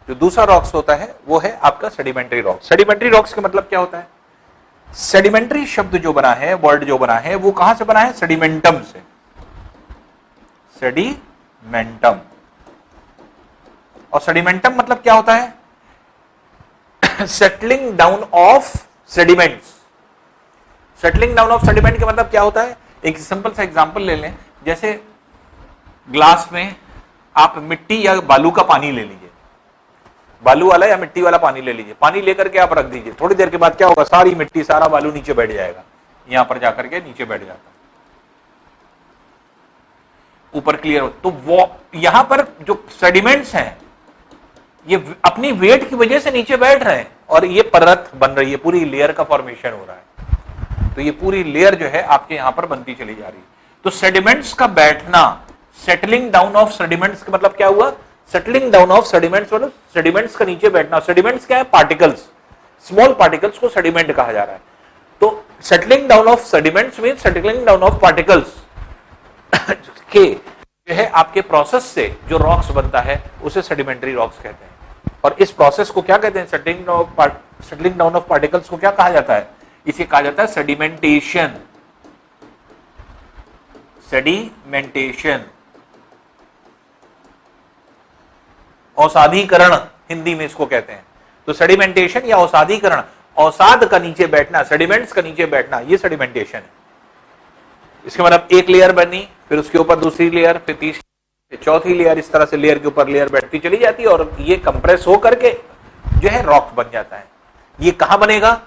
जो दूसरा रॉक्स होता है वो है आपका सेडिमेंट्री रॉक्स। सेडिमेंट्री रॉक्स का मतलब क्या होता है? सेडिमेंट्री शब्द जो बना है, वर्ड जो बना है, वो कहां से बना है? सेडिमेंटम से। सेडिमेंटम, और सेडिमेंटम मतलब क्या होता है? Settling down of sediments. Settling down of sediment का मतलब क्या होता है? एक सिंपल सा एग्जांपल ले लें, जैसे ग्लास में आप मिट्टी या बालू का पानी ले लीजिए, बालू वाला या मिट्टी वाला पानी ले लीजिए, पानी लेकर के आप रख दीजिए, थोड़ी देर के बाद क्या होगा, सारी मिट्टी सारा बालू नीचे बैठ जाएगा, यहां पर जाकर के नीचे बैठ जाता है, ऊपर क्लियर हो। तो वो यहां पर जो सेडिमेंट्स हैं ये अपनी वेट की वजह से नीचे बैठ रहे हैं, और ये परत बन रही है, पूरी लेयर का फॉर्मेशन हो रहा है। तो ये पूरी लेयर जो है आपके यहां पर बनती चली जा रही है। तो सेडिमेंट्स का बैठना, सेटलिंग डाउन ऑफ सेडिमेंट्स का मतलब क्या हुआ? सेटलिंग डाउन ऑफ सेडिमेंट्स मतलब सेडिमेंट्स का नीचे बैठना। सेडिमेंट्स क्या है? पार्टिकल्स, स्मॉल पार्टिकल्स को सेडिमेंट कहा जा रहा है। तो settling down of sediments mean settling down of particles के जो है आपके प्रोसेस से जो रॉक्स बनता है उसे सेडिमेंट्री रॉक्स कहते हैं। और इस प्रोसेस को क्या कहते हैं? सेटलिंग डाउन ऑफ पार्टिकल्स को क्या कहा जाता है? इसे कहा जाता है सेडिमेंटेशन। सेडिमेंटेशन, औसादीकरण हिंदी में इसको कहते हैं। तो सेडिमेंटेशन या औसादीकरण, औसाद का नीचे बैठना, सेडिमेंट्स का नीचे बैठना, ये सेडिमेंटेशन है। इसके मतलब एक लेयर बनी, फिर उसके ऊपर दूसरी लेयर, फिर तीसरी, फिर चौथी लेयर, इस तरह से लेयर के ऊपर लेयर बैठती चली जाती है, और ये कंप्रेस हो करके जो है रॉक बन जाता है। ये कहां बनेगा?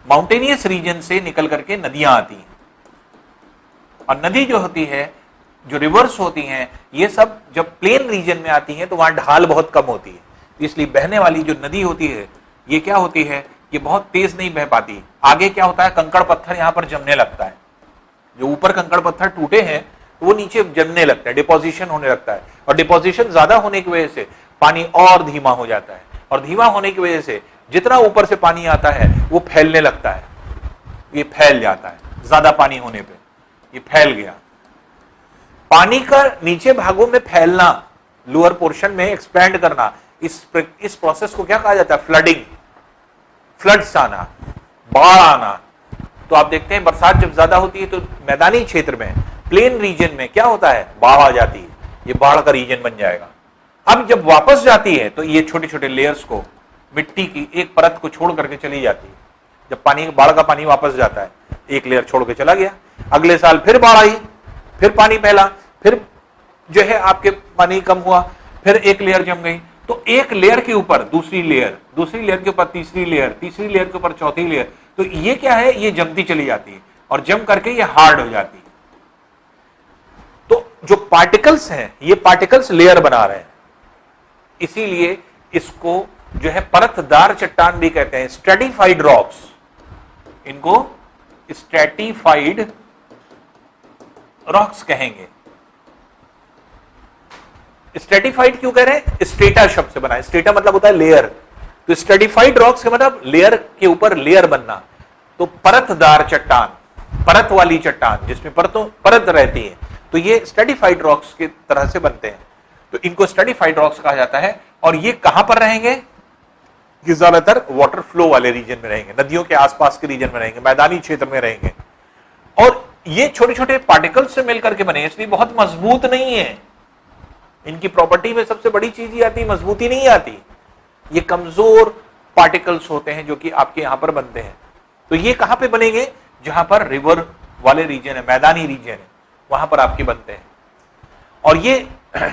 माउंटेनियस रीजन से निकल करके नदियां आती हैं, और नदी जो होती है, जो रिवर्स होती हैं, ये सब जब प्लेन रीजन में आती हैं तो वहां ढाल बहुत कम होती है, इसलिए बहने वाली जो नदी होती है ये क्या होती है, ये बहुत तेज नहीं बह पाती। आगे क्या होता है, कंकड़ पत्थर यहां पर जमने लगता है, जो ऊपर कंकड़ पत्थर टूटे हैं वो नीचे जमने लगता है, डिपोजिशन होने लगता है, और डिपोजिशन ज्यादा होने की वजह से पानी और धीमा हो जाता है, और धीमा होने की वजह से जितना ऊपर से पानी आता है वो फैलने लगता है, ये फैल जाता है, ज्यादा पानी होने पे ये फैल गया। पानी का नीचे भागों में फैलना, लोअर पोर्शन में एक्सपैंड करना, इस प्रोसेस को क्या कहा जाता है? फ्लडिंग, फ्लड्स आना, बाढ़ आना। तो आप देखते हैं बरसात जब ज्यादा होती है तो मैदानी क्षेत्र में, प्लेन रीजन में क्या होता है? बाढ़ आ जाती है, ये बाढ़ का रीजन बन जाएगा। अब जब वापस जाती है तो ये छोटे छोटे लेयर्स को, मिट्टी की एक परत को छोड़ करके चली जाती है। जब पानी, बाढ़ का पानी वापस जाता है, एक लेयर छोड़ के चला गया, अगले साल फिर बाढ़ आई, फिर पानी फैला, फिर जो है आपके पानी कम हुआ, फिर एक लेयर जम गई, तो एक लेयर के ऊपर दूसरी लेयर, दूसरी लेयर के ऊपर तीसरी लेयर, तीसरी लेयर के ऊपर चौथी लेयर। तो ये क्या है? ये जमती चली जाती है, और जम करके ये हार्ड हो जाती है। तो जो पार्टिकल्स हैं, ये पार्टिकल्स लेयर बना रहे हैं, इसीलिए इसको जो है परतदार चट्टान भी कहते हैं, स्ट्रेटिफाइड रॉक्स, इनको स्ट्रेटिफाइड रॉक्स कहेंगे। स्ट्रेटिफाइड क्यों कह रहे हैं? स्ट्रेटा शब्द से बना है, स्ट्रेटा मतलब होता है लेयर, तो स्ट्रेटिफाइड रॉक्स का मतलब लेयर के ऊपर लेयर बनना, तो परतदार चट्टान, परत वाली चट्टान जिसमें परत रहती है, तो ये स्ट्रेटिफाइड रॉक्स की तरह से बनते हैं, तो इनको स्ट्रेटिफाइड रॉक्स कहा जाता है। और ये कहां पर रहेंगे? ये ज्यादातर वाटर फ्लो वाले रीजन में रहेंगे, नदियों के आसपास के रीजन में रहेंगे, मैदानी क्षेत्र में रहेंगे, और ये छोटे छोटे पार्टिकल्स से मिलकर के बने, इसलिए बहुत मजबूत नहीं है। इनकी प्रॉपर्टी में सबसे बड़ी चीज ये आती है, मजबूती नहीं आती, ये कमजोर पार्टिकल्स होते हैं जो कि आपके यहां पर बनते हैं। तो ये कहां पे बनेंगे? जहां पर रिवर वाले रीजन है, मैदानी रीजन है, वहां पर आपके बनते हैं। और ये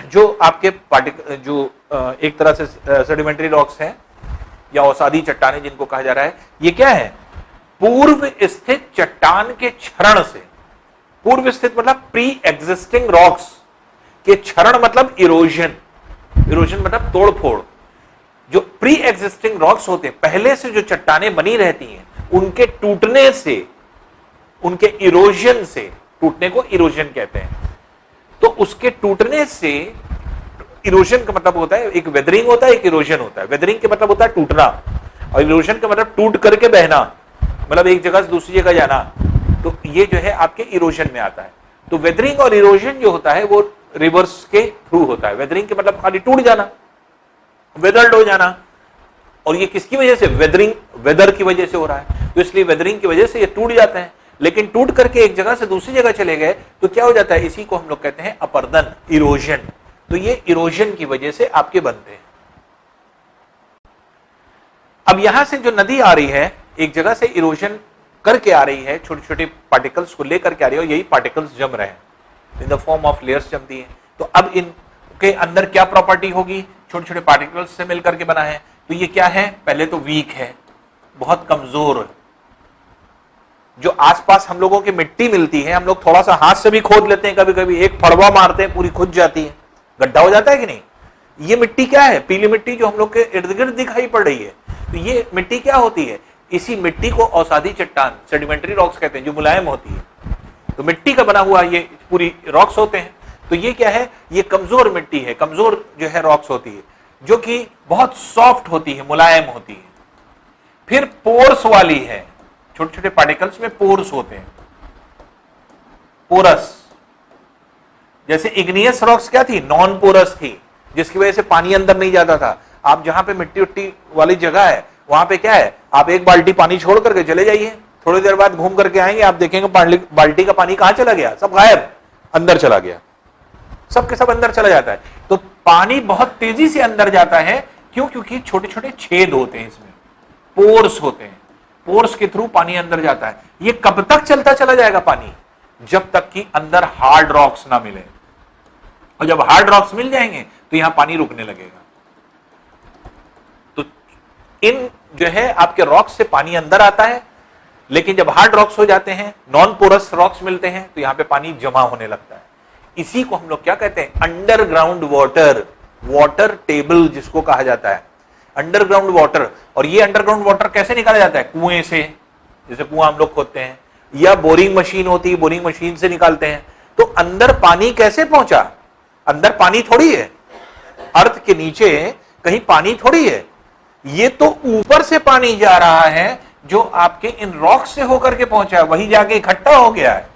जो आपके पार्टिकल जो एक तरह से सेडिमेंट्री रॉक्स हैं या औसादी चट्टानें जिनको कहा जा रहा है, ये क्या है? पूर्व स्थित चट्टान के क्षरण से, पूर्व स्थित मतलब प्री एग्जिस्टिंग रॉक्स के क्षरण मतलब इरोजन, इरोजन मतलब तोड़फोड़। जो प्री एग्जिस्टिंग रॉक्स होते हैं, पहले से जो चट्टानें बनी रहती हैं, उनके टूटने से, उनके इरोजन से, टूटने को इरोजन कहते हैं, तो उसके टूटने से, इरोजन का मतलब होता है, एक वेदरिंग होता है, एक इरोजन होता है। वेदरिंग का मतलब होता है टूटना, और इरोजन का मतलब टूट करके बहना, मतलब एक जगह से दूसरी जगह जाना, तो ये जो है आपके इरोजन में आता है। तो वेदरिंग और इरोजन जो होता है वो रिवर्स के थ्रू होता है। वेदरिंग के मतलब खाली टूट जाना, वेदर्ड हो जाना, और ये किसकी वजह से? वेदरिंग, वेदर की वजह से हो रहा है, तो इसलिए वेदरिंग की वजह से ये टूट जाते हैं। लेकिन टूट करके एक जगह से दूसरी जगह चले गए तो क्या हो जाता है? इसी को हम लोग कहते हैं अपर्दन, इरोजन। तो ये इरोजन की वजह से आपके बनते हैं। अब यहां से जो नदी आ रही है, एक जगह से इरोजन करके आ रही है, छोटे छोटे पार्टिकल्स को लेकर के आ रही है, और यही पार्टिकल्स जम रहे हैं, in the form of layers जमती है। तो अब इनके अंदर क्या प्रॉपर्टी होगी? छोटे छोटे पार्टिकल्स से मिलकर के बना है, तो ये क्या है? पहले तो वीक है, बहुत कमजोर। जो आसपास हम लोगों की मिट्टी मिलती है, हम लोग थोड़ा सा हाथ से भी खोद लेते हैं, कभी कभी एक फड़वा मारते हैं, पूरी खुद जाती है, गड्ढा हो जाता है कि नहीं? ये मिट्टी क्या है? पीली मिट्टी जो हम लोग के इर्द गिर्द दिखाई पड़ रही है, तो ये मिट्टी क्या होती है? इसी मिट्टी को औसादी चट्टान, सेडिमेंट्री रॉक्स कहते हैं, जो मुलायम होती है। तो मिट्टी का बना हुआ ये पूरी रॉक्स होते हैं। तो ये क्या है? ये कमजोर मिट्टी है, कमजोर जो है रॉक्स होती है, जो कि बहुत सॉफ्ट होती है, मुलायम होती है। फिर पोर्स वाली है, छोटे छोटे पार्टिकल्स में पोर्स होते हैं, पोरस। जैसे इग्नियस रॉक्स क्या थी? नॉन पोरस थी, जिसकी वजह से पानी अंदर नहीं जाता था। आप जहां पे मिट्टी उट्टी वाली जगह है, वहां पे क्या है? आप एक बाल्टी पानी छोड़ करके चले जाइए, थोड़ी देर बाद घूम करके आएंगे, आप देखेंगे बाल्टी का पानी कहां चला गया? सब गायब, अंदर चला गया, सब के सब अंदर चला जाता है। तो पानी बहुत तेजी से अंदर जाता है, क्यों? क्योंकि छोटे छोटे छेद होते हैं, इसमें पोर्स होते हैं, पोर्स के थ्रू पानी अंदर जाता है। ये कब तक चलता चला जाएगा पानी? जब तक कि अंदर हार्ड रॉक्स ना मिले, और जब हार्ड रॉक्स मिल जाएंगे तो यहां पानी रुकने लगेगा। तो इन जो है आपके रॉक्स से पानी अंदर आता है, लेकिन जब हार्ड रॉक्स हो जाते हैं, नॉन पोरस रॉक्स मिलते हैं, तो यहां पे पानी जमा होने लगता है। इसी को हम लोग क्या कहते हैं? अंडरग्राउंड वाटर, वाटर टेबल जिसको कहा जाता है, अंडरग्राउंड वाटर। और ये अंडरग्राउंड वाटर कैसे निकाला जाता है? कुएं से, जैसे कुआं हम लोग खोदते हैं, या बोरिंग मशीन होती है, बोरिंग मशीन से निकालते हैं। तो अंदर पानी कैसे पहुंचा? अंदर पानी थोड़ी है, अर्थ के नीचे कहीं पानी थोड़ी है, ये तो ऊपर से पानी जा रहा है, जो आपके इन रॉक्स से होकर के पहुंचा है, वही जाके इकट्ठा हो गया है।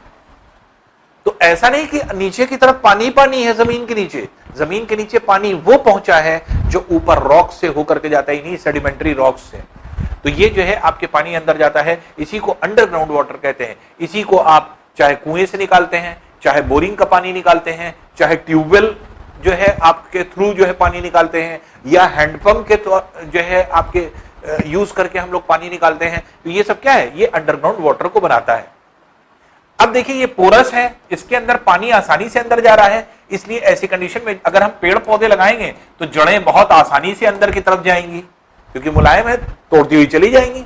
तो ऐसा नहीं कि नीचे की तरफ पानी पानी है, जमीन के नीचे पानी वो पहुंचा है जो ऊपर रॉक से होकर के जाता है, इन्हीं सेडिमेंट्री रॉक्स से। तो ये जो है आपके पानी अंदर जाता है, इसी को अंडरग्राउंड वाटर कहते हैं। इसी को आप चाहे कुएं से निकालते हैं, चाहे बोरिंग का पानी निकालते हैं, चाहे ट्यूबवेल जो है आपके थ्रू जो है पानी निकालते हैं, या हैंडपंप के जो है आपके यूज करके हम लोग पानी निकालते हैं। तो ये सब क्या है? ये अंडरग्राउंड वाटर को बनाता है। अब देखिए, ये पोरस है, इसके अंदर पानी आसानी से अंदर जा रहा है, इसलिए ऐसी कंडीशन में अगर हम पेड़ पौधे लगाएंगे तो जड़ें बहुत आसानी से अंदर की तरफ जाएंगी, क्योंकि मुलायम है, तोड़ती हुई चली जाएंगी।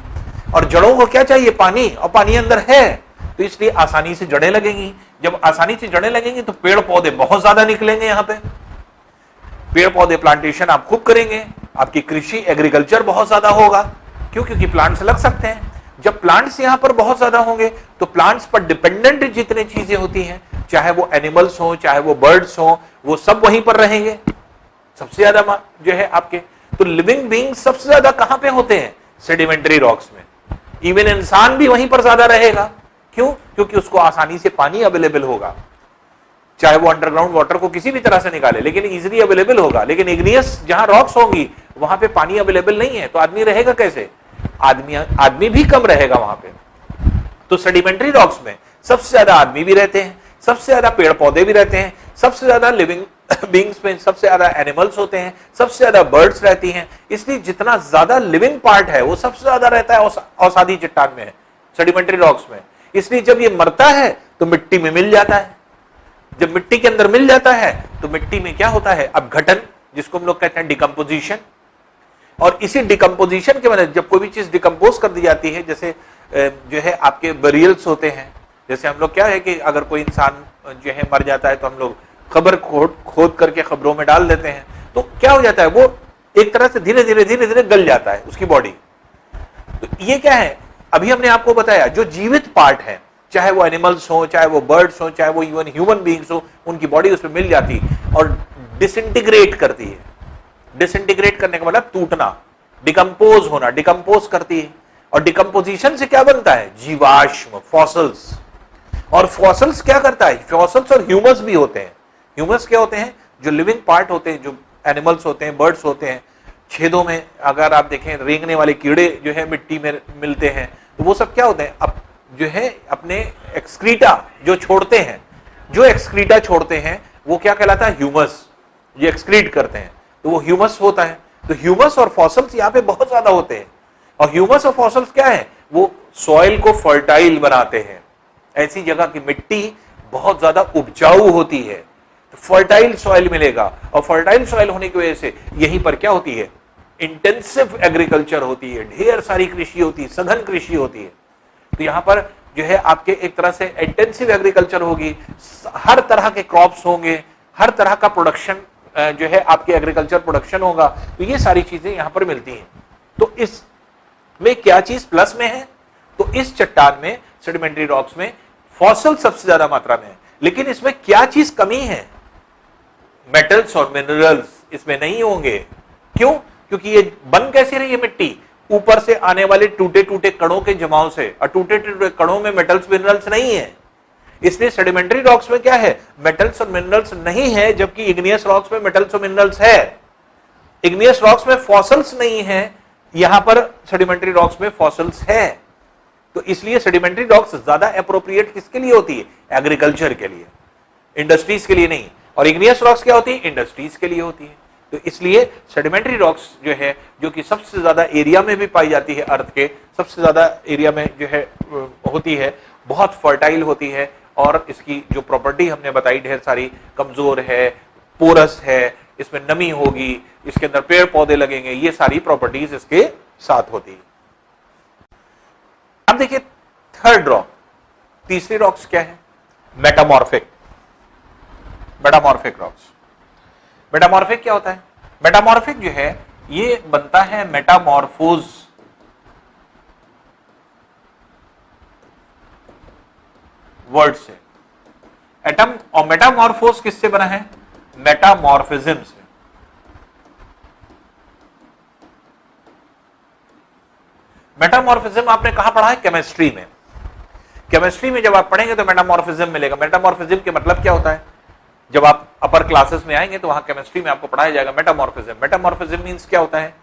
और जड़ों को क्या चाहिए? पानी, और पानी अंदर है, तो इसलिए आसानी से जड़ें लगेंगी। जब आसानी से जड़ें लगेंगी तो पेड़ पौधे बहुत ज्यादा निकलेंगे। यहां पे पेड़ पौधे प्लांटेशन आप खूब करेंगे, आपकी कृषि एग्रीकल्चर बहुत ज्यादा होगा। क्यों? क्योंकि प्लांट्स लग सकते हैं। जब प्लांट्स यहां पर बहुत ज्यादा होंगे तो प्लांट्स पर डिपेंडेंट जितने चीजें होती हैं, चाहे वो एनिमल्स हो, चाहे वो बर्ड्स हो, वो सब वहीं पर रहेंगे। सबसे ज्यादा जो है आपके, तो लिविंग बीइंग सबसे ज्यादा कहां पे होते हैं? सेडिमेंट्री रॉक्स में। इवन इंसान भी वहीं पर ज्यादा रहेगा। क्यों? क्योंकि उसको आसानी से पानी अवेलेबल होगा, चाहे वो अंडरग्राउंड वाटर को किसी भी तरह से निकाले, लेकिन इजीली अवेलेबल होगा। लेकिन इग्नियस जहां रॉक्स होंगी वहां पे पानी अवेलेबल नहीं है, तो आदमी रहेगा कैसे? आदमी भी कम रहेगा वहां पे। तो सेडिमेंट्री रॉक्स में सबसे ज्यादा आदमी भी रहते हैं, सबसे ज्यादा पेड़ पौधे भी रहते हैं, सबसे ज्यादा लिविंग बीइंग्स में सबसे ज्यादा एनिमल्स होते हैं, सबसे ज्यादा बर्ड्स रहती हैं। इसलिए जितना ज्यादा लिविंग पार्ट है वो सबसे ज्यादा रहता है अवसादी चट्टान में, सेडिमेंट्री रॉक्स में। इसलिए जब ये मरता है तो मिट्टी में मिल जाता है। जब मिट्टी के अंदर मिल जाता है तो मिट्टी में क्या होता है? अपघटन, जिसको हम लोग कहते हैं डिकम्पोजिशन। और इसी डिकम्पोजिशन के वजह जब कोई भी चीज डिकम्पोज कर दी जाती है, जैसे जो है आपके बरियल्स होते हैं, जैसे हम लोग क्या है कि अगर कोई इंसान जो है मर जाता है तो हम लोग खबर खोद करके खबरों में डाल देते हैं, तो क्या हो जाता है? वो एक तरह से धीरे धीरे गल जाता है उसकी बॉडी। तो ये क्या है? अभी हमने आपको बताया जो जीवित पार्ट है, चाहे वो एनिमल्स हो, चाहे वो बर्ड्स हो, चाहे वो इवन ह्यूमन बीइंग्स हो, उनकी बॉडी उसमें मिल जाती और डिसइंटीग्रेट करती है। डिसइंटीग्रेट करने का मतलब टूटना, डिकम्पोज होना, डिकम्पोज करती है। और डिकम्पोजिशन से क्या बनता है? जीवाश्म, फॉसल्स। और फॉसल्स क्या करता है? फॉसल्स और ह्यूमस भी होते हैं। ह्यूमस क्या होते हैं? जो लिविंग पार्ट होते हैं, जो एनिमल्स होते हैं, बर्ड्स होते हैं। छेदों में अगर आप देखें रेंगने वाले कीड़े जो है मिट्टी में मिलते हैं, तो वो सब क्या होते हैं? अब जो है अपने एक्सक्रीटा जो छोड़ते हैं, जो एक्सक्रीटा छोड़ते हैं वो क्या कहलाता है? ह्यूमस। ये एक्सक्रीट करते हैं तो वो ह्यूमस होता है। तो ह्यूमस और फॉसल्स यहाँ पे बहुत ज्यादा होते हैं। और ह्यूमस और फॉसल्स क्या है? वो सॉइल को फर्टाइल बनाते हैं। ऐसी जगह की मिट्टी बहुत ज्यादा उपजाऊ होती है, तो फर्टाइल सॉइल मिलेगा। और फर्टाइल सॉइल होने की वजह से यहीं पर क्या होती है? इंटेंसिव एग्रीकल्चर होती है, ढेर सारी कृषि होती है, सघन कृषि होती है। तो यहां पर जो है आपके एक तरह से इंटेंसिव एग्रीकल्चर होगी, हर तरह के क्रॉप्स होंगे, हर तरह का प्रोडक्शन जो है आपके एग्रीकल्चर प्रोडक्शन होगा। तो ये सारी चीजें यहां पर मिलती हैं। तो इसमें क्या चीज प्लस में है? तो इस चट्टान में, सेडिमेंट्री रॉक्स में फॉसल सबसे ज्यादा मात्रा में है। लेकिन इसमें क्या चीज कमी है? मेटल्स और मिनरल्स इसमें नहीं होंगे। क्यों? क्योंकि ये बन कैसे रही है मिट्टी? ऊपर से आने वाले टूटे टूटे कणों के जमाव से, और टूटे टूटे कणों में मेटल्स मिनरल्स नहीं है। इसलिए सेडिमेंट्री रॉक्स में क्या है? मेटल्स और मिनरल्स नहीं है, जबकि इग्नियस रॉक्स में मेटल्स और मिनरल्स है। इग्नियस रॉक्स में फॉसल्स नहीं है, यहां पर सेडिमेंट्री रॉक्स में फॉसल्स है। तो इसलिए सेडिमेंट्री रॉक्स ज्यादा एप्रोप्रिएट किसके लिए होती है? एग्रीकल्चर के लिए, इंडस्ट्रीज के लिए नहीं। और इग्नियस रॉक्स क्या होती है? इंडस्ट्रीज के लिए होती है। तो इसलिए सेडिमेंट्री रॉक्स जो है, जो कि सबसे ज्यादा एरिया में भी पाई जाती है, अर्थ के सबसे ज्यादा एरिया में जो है होती है, बहुत फर्टाइल होती है। और इसकी जो प्रॉपर्टी हमने बताई ढेर सारी, कमजोर है, पोरस है, इसमें नमी होगी, इसके अंदर पेड़ पौधे लगेंगे, ये सारी प्रॉपर्टीज इसके साथ होती है। अब देखिए थर्ड रॉक, तीसरी रॉक्स क्या है? मेटामॉर्फिक। मेटामॉर्फिक रॉक्स, मेटामॉर्फिक क्या होता है? मेटामॉर्फिक जो है ये बनता है मेटामॉर्फोज वर्ड से। एटम और मेटामॉर्फोज किससे बना है? मेटामॉर्फिज्म से। मेटामॉर्फिज्म आपने कहां पढ़ा है? केमिस्ट्री में। केमिस्ट्री में जब आप पढ़ेंगे तो मेटामॉर्फिज्म मिलेगा। मेटामॉर्फिज्म के मतलब क्या होता है? जब आप अपर क्लासेस में आएंगे तो वहां केमिस्ट्री में आपको पढ़ाया जाएगा मेटामॉर्फिज्म। मेटामॉर्फिज्म मींस क्या होता है?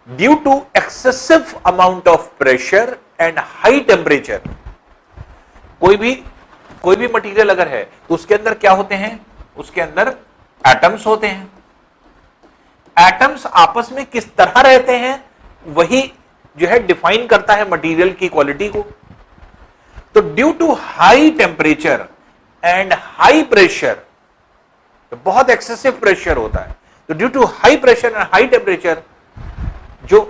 Due to excessive amount of pressure and high temperature, कोई भी मटेरियल अगर है तो उसके अंदर क्या होते हैं? उसके अंदर एटम्स होते हैं। एटम्स आपस में किस तरह रहते हैं वही जो है डिफाइन करता है मटेरियल की क्वालिटी को। तो due to high temperature and high pressure, तो बहुत एक्सेसिव प्रेशर होता है, तो due to high pressure and high temperature जो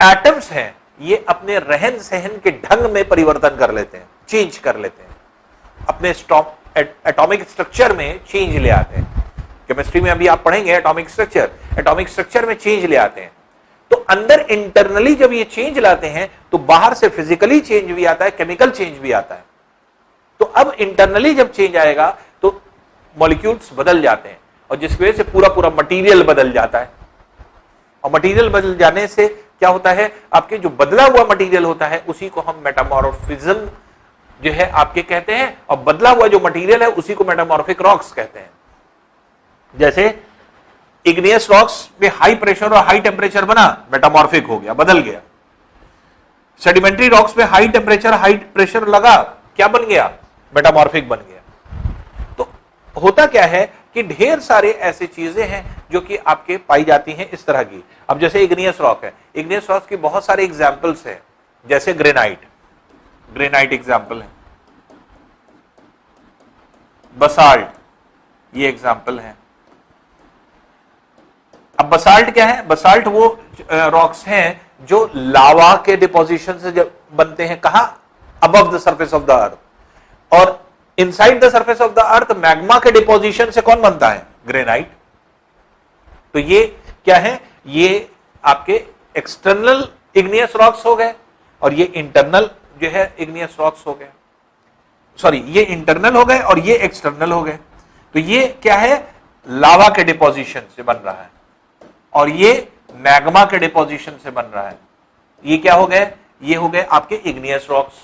एटम्स हैं ये अपने रहन सहन के ढंग में परिवर्तन कर लेते हैं, चेंज कर लेते हैं, अपने एटॉमिक स्ट्रक्चर में चेंज ले आते हैं। केमिस्ट्री में अभी आप पढ़ेंगे एटॉमिक स्ट्रक्चर में चेंज ले आते हैं। तो अंदर इंटरनली जब ये चेंज लाते हैं तो बाहर से फिजिकली चेंज भी आता है, केमिकल चेंज भी आता है। तो अब इंटरनली जब चेंज आएगा तो मॉलिक्यूल्स बदल जाते हैं, और जिसकी वजह से पूरा पूरा मटेरियल बदल जाता है। और मटेरियल बदल जाने से क्या होता है, आपके जो बदला हुआ मटेरियल होता है उसी को हम मेटामॉर्फिज्म जो है आपके कहते हैं, और बदला हुआ जो मटेरियल है उसी को मेटामॉर्फिक रॉक्स कहते हैं। जैसे इग्नियस रॉक्स में हाई प्रेशर और हाई टेम्परेचर बना, मेटामॉर्फिक हो गया, बदल गया। सेडिमेंट्री रॉक्स में हाई टेम्परेचर हाई प्रेशर लगा, क्या बन गया, मेटामॉर्फिक बन गया। तो होता क्या है कि ढेर सारे ऐसी चीजें हैं जो कि आपके पाई जाती हैं इस तरह की। अब जैसे इग्नियस रॉक है, इग्नियस रॉक की बहुत सारे एग्जाम्पल्स हैं, जैसे ग्रेनाइट, ग्रेनाइट एग्जाम्पल है, बसाल्ट ये एग्जाम्पल है। अब बसाल्ट क्या है, बसाल्ट वो रॉक्स हैं जो लावा के डिपोजिशन से जब बनते हैं, कहां, above the surface of the earth, और inside the surface of the earth magma के डिपोजिशन से कौन बनता है, ग्रेनाइट। तो ये क्या है, ये आपके एक्सटर्नल इग्नियस रॉक्स हो गए, और ये इंटरनल जो है इग्नियस रॉक्स हो गए, सॉरी ये इंटरनल हो गए और ये एक्सटर्नल हो गए। तो ये क्या है, लावा के डिपोजिशन से बन रहा है, और ये मैग्मा के डिपोजिशन से बन रहा है। ये क्या हो गए, ये हो गए आपके इग्नियस रॉक्स।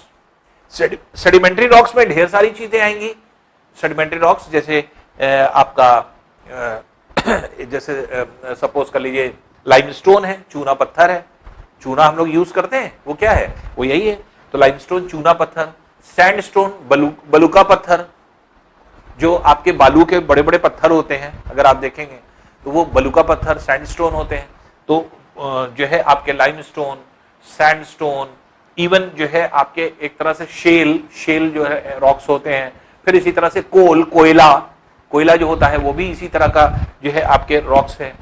सेडिमेंट्री रॉक्स में ढेर सारी चीजें आएंगी। सेडिमेंट्री रॉक्स जैसे आपका जैसे सपोज कर लीजिए लाइमस्टोन है, चूना पत्थर है, चूना हम लोग यूज करते हैं, वो क्या है, वो यही है। तो लाइमस्टोन चूना पत्थर, सैंडस्टोन बलूका पत्थर, जो आपके बालू के बड़े बड़े पत्थर होते हैं अगर आप देखेंगे तो वो बलूका पत्थर सैंडस्टोन होते हैं। तो जो है आपके लाइमस्टोन, सैंडस्टोन, इवन जो है आपके एक तरह से शेल जो है रॉक्स होते हैं। फिर इसी तरह से कोयला जो होता है वो भी इसी तरह का जो है आपके रॉक्स है।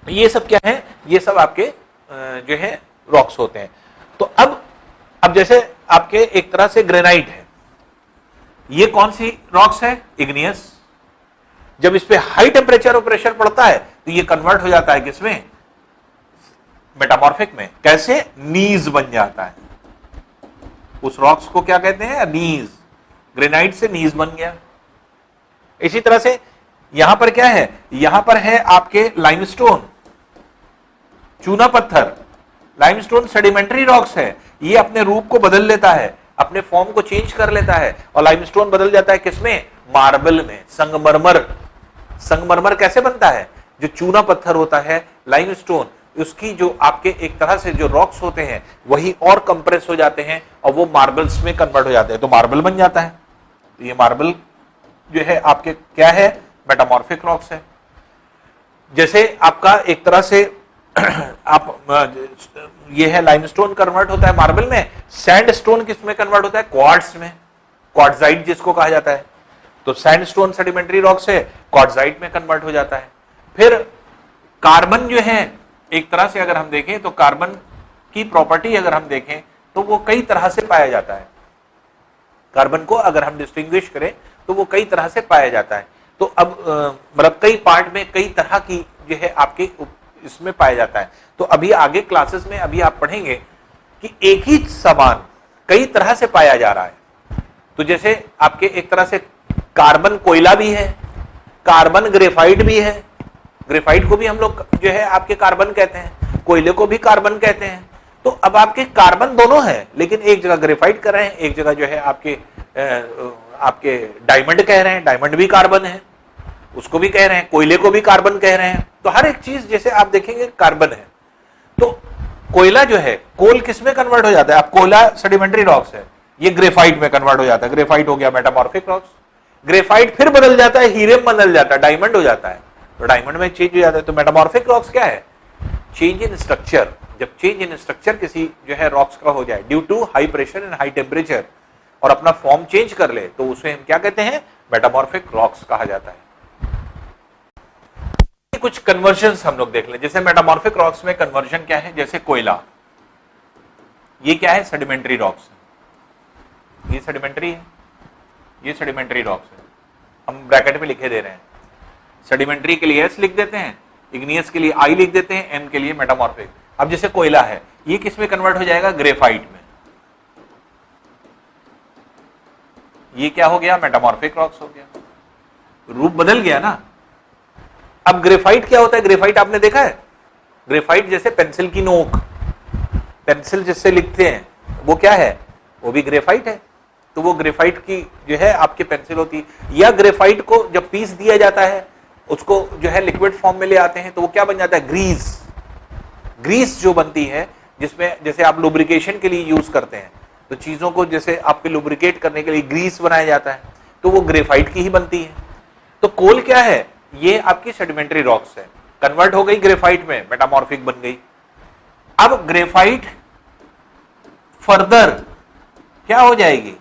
ये सब क्या है, ये सब आपके जो है रॉक्स होते हैं। तो अब जैसे आपके एक तरह से ग्रेनाइट है, ये कौन सी रॉक्स है, इग्नियस। जब इस पे हाई टेम्परेचर और प्रेशर पड़ता है तो ये कन्वर्ट हो जाता है किसमें, मेटामॉर्फिक में। कैसे, नीज बन जाता है। उस रॉक्स को क्या कहते हैं, नीज। ग्रेनाइट से नीज बन गया। इसी तरह से यहां पर क्या है, यहां पर है आपके लाइमस्टोन, चूना पत्थर। लाइमस्टोन सेडिमेंट्री रॉक्स है, ये अपने रूप को बदल लेता है, अपने फॉर्म को चेंज कर लेता है, और लाइमस्टोन बदल जाता है किसमें, मार्बल में। संगमरमर कैसे बनता है, जो चूना पत्थर होता है लाइमस्टोन, उसकी जो आपके एक तरह से जो रॉक्स होते हैं वही और कंप्रेस हो जाते हैं और वो मार्बल्स में कन्वर्ट हो जाते हैं, तो मार्बल बन जाता है। तो ये मार्बल जो है आपके क्या है, मेटामॉर्फिक रॉक्स है। जैसे आपका एक तरह से ये है लाइमस्टोन कन्वर्ट होता है मार्बल में, सैंडस्टोन किसमें कन्वर्ट होता है, क्वार्ट्ज में, क्वार्ट्जाइट जिसको कहा जाता है। तो सैंडस्टोन सेडिमेंट्री रॉक्स है, क्वार्ट्जाइट में कन्वर्ट हो जाता है। फिर कार्बन जो है एक तरह से अगर हम देखें तो कार्बन की प्रॉपर्टी अगर हम देखें तो वो कई तरह से पाया जाता है। कार्बन को अगर हम डिस्टिंग्विश करें तो वो कई तरह से पाया जाता है। तो अब मतलब कई पार्ट में कई तरह की जो है आपके इसमें पाया जाता है। तो अभी आगे क्लासेस में अभी आप पढ़ेंगे कि एक ही सामान कई तरह से पाया जा रहा है। तो जैसे आपके एक तरह से कार्बन कोयला भी है, कार्बन ग्रेफाइट भी है। ग्रेफाइट को भी हम लोग जो है आपके कार्बन कहते हैं, कोयले को भी कार्बन कहते हैं। तो अब आपके कार्बन दोनों है, लेकिन एक जगह ग्रेफाइट कर रहे हैं, एक जगह जो है आपके डायमंड कह रहे हैं, डायमंड भी कार्बन है, उसको भी कह रहे हैं, कोयले को भी कार्बन कह रहे हैं। तो हर एक चीज जैसे आप देखेंगे कार्बन है। तो कोयला जो है, कोल किसमें कन्वर्ट हो जाता है, अब कोयला सेडिमेंट्री रॉक्स है, ये ग्रेफाइट में कन्वर्ट हो जाता है। ग्रेफाइट हो गया मेटामॉर्फिक रॉक्स। ग्रेफाइट फिर बदल जाता है, हीरे में बदल जाता है, डायमंड हो जाता है, तो डायमंड में चेंज हो जाता है। तो मेटामॉर्फिक रॉक्स क्या है, चेंज इन स्ट्रक्चर। जब चेंज इन स्ट्रक्चर किसी जो है रॉक्स का हो जाए due to high pressure and high temperature, और अपना फॉर्म चेंज कर ले, तो उसे हम क्या कहते हैं, मेटामॉर्फिक रॉक्स कहा जाता है। कुछ कन्वर्जन हम लोग देख लें। जैसे मेटामॉर्फिक रॉक्स में कन्वर्जन क्या है, जैसे कोयला, ये क्या है, सेडिमेंट्री रॉक्स, ये सेडिमेंट्री है, ये सेडिमेंट्री रॉक्स है। हम ब्रैकेट में लिखे दे रहे हैं, सेडिमेंट्री के लिए एस लिख देते हैं, इग्नियस के लिए आई लिख देते हैं, एम के लिए मेटामॉर्फिक। अब जैसे कोयला है, ये किस में कन्वर्ट हो जाएगा, ग्रेफाइट में। ये क्या हो गया, मेटामॉर्फिक रॉक्स हो गया, रूप बदल गया ना। अब ग्रेफाइट क्या होता है? ग्रेफाइट आपने देखा है? ग्रेफाइट जैसे पेंसिल की नोक, पेंसिल जिससे लिखते हैं वो क्या है? वो भी ग्रेफाइट है। तो वो ग्रेफाइट की जो है आपकी पेंसिल होती है। या ग्रेफाइट को जब पीस दिया जाता है, उसको जो है लिक्विड फॉर्म में ले आते हैं, तो वो क्या बन जाता है? ग्रीस। ग्रीस जो बनती है, जिसमें जैसे आप लुब्रिकेशन के लिए यूज करते हैं, तो चीजों को जैसे आपके लुब्रिकेट करने के लिए ग्रीस बनाया जाता है, तो वो ग्रेफाइट की ही बनती है। तो कोल क्या है? ये आपकी सेडिमेंट्री रॉक्स है, कन्वर्ट हो गई ग्रेफाइट में, मेटामॉर्फिक बन गई। अब ग्रेफाइट फर्दर क्या हो जाएगी?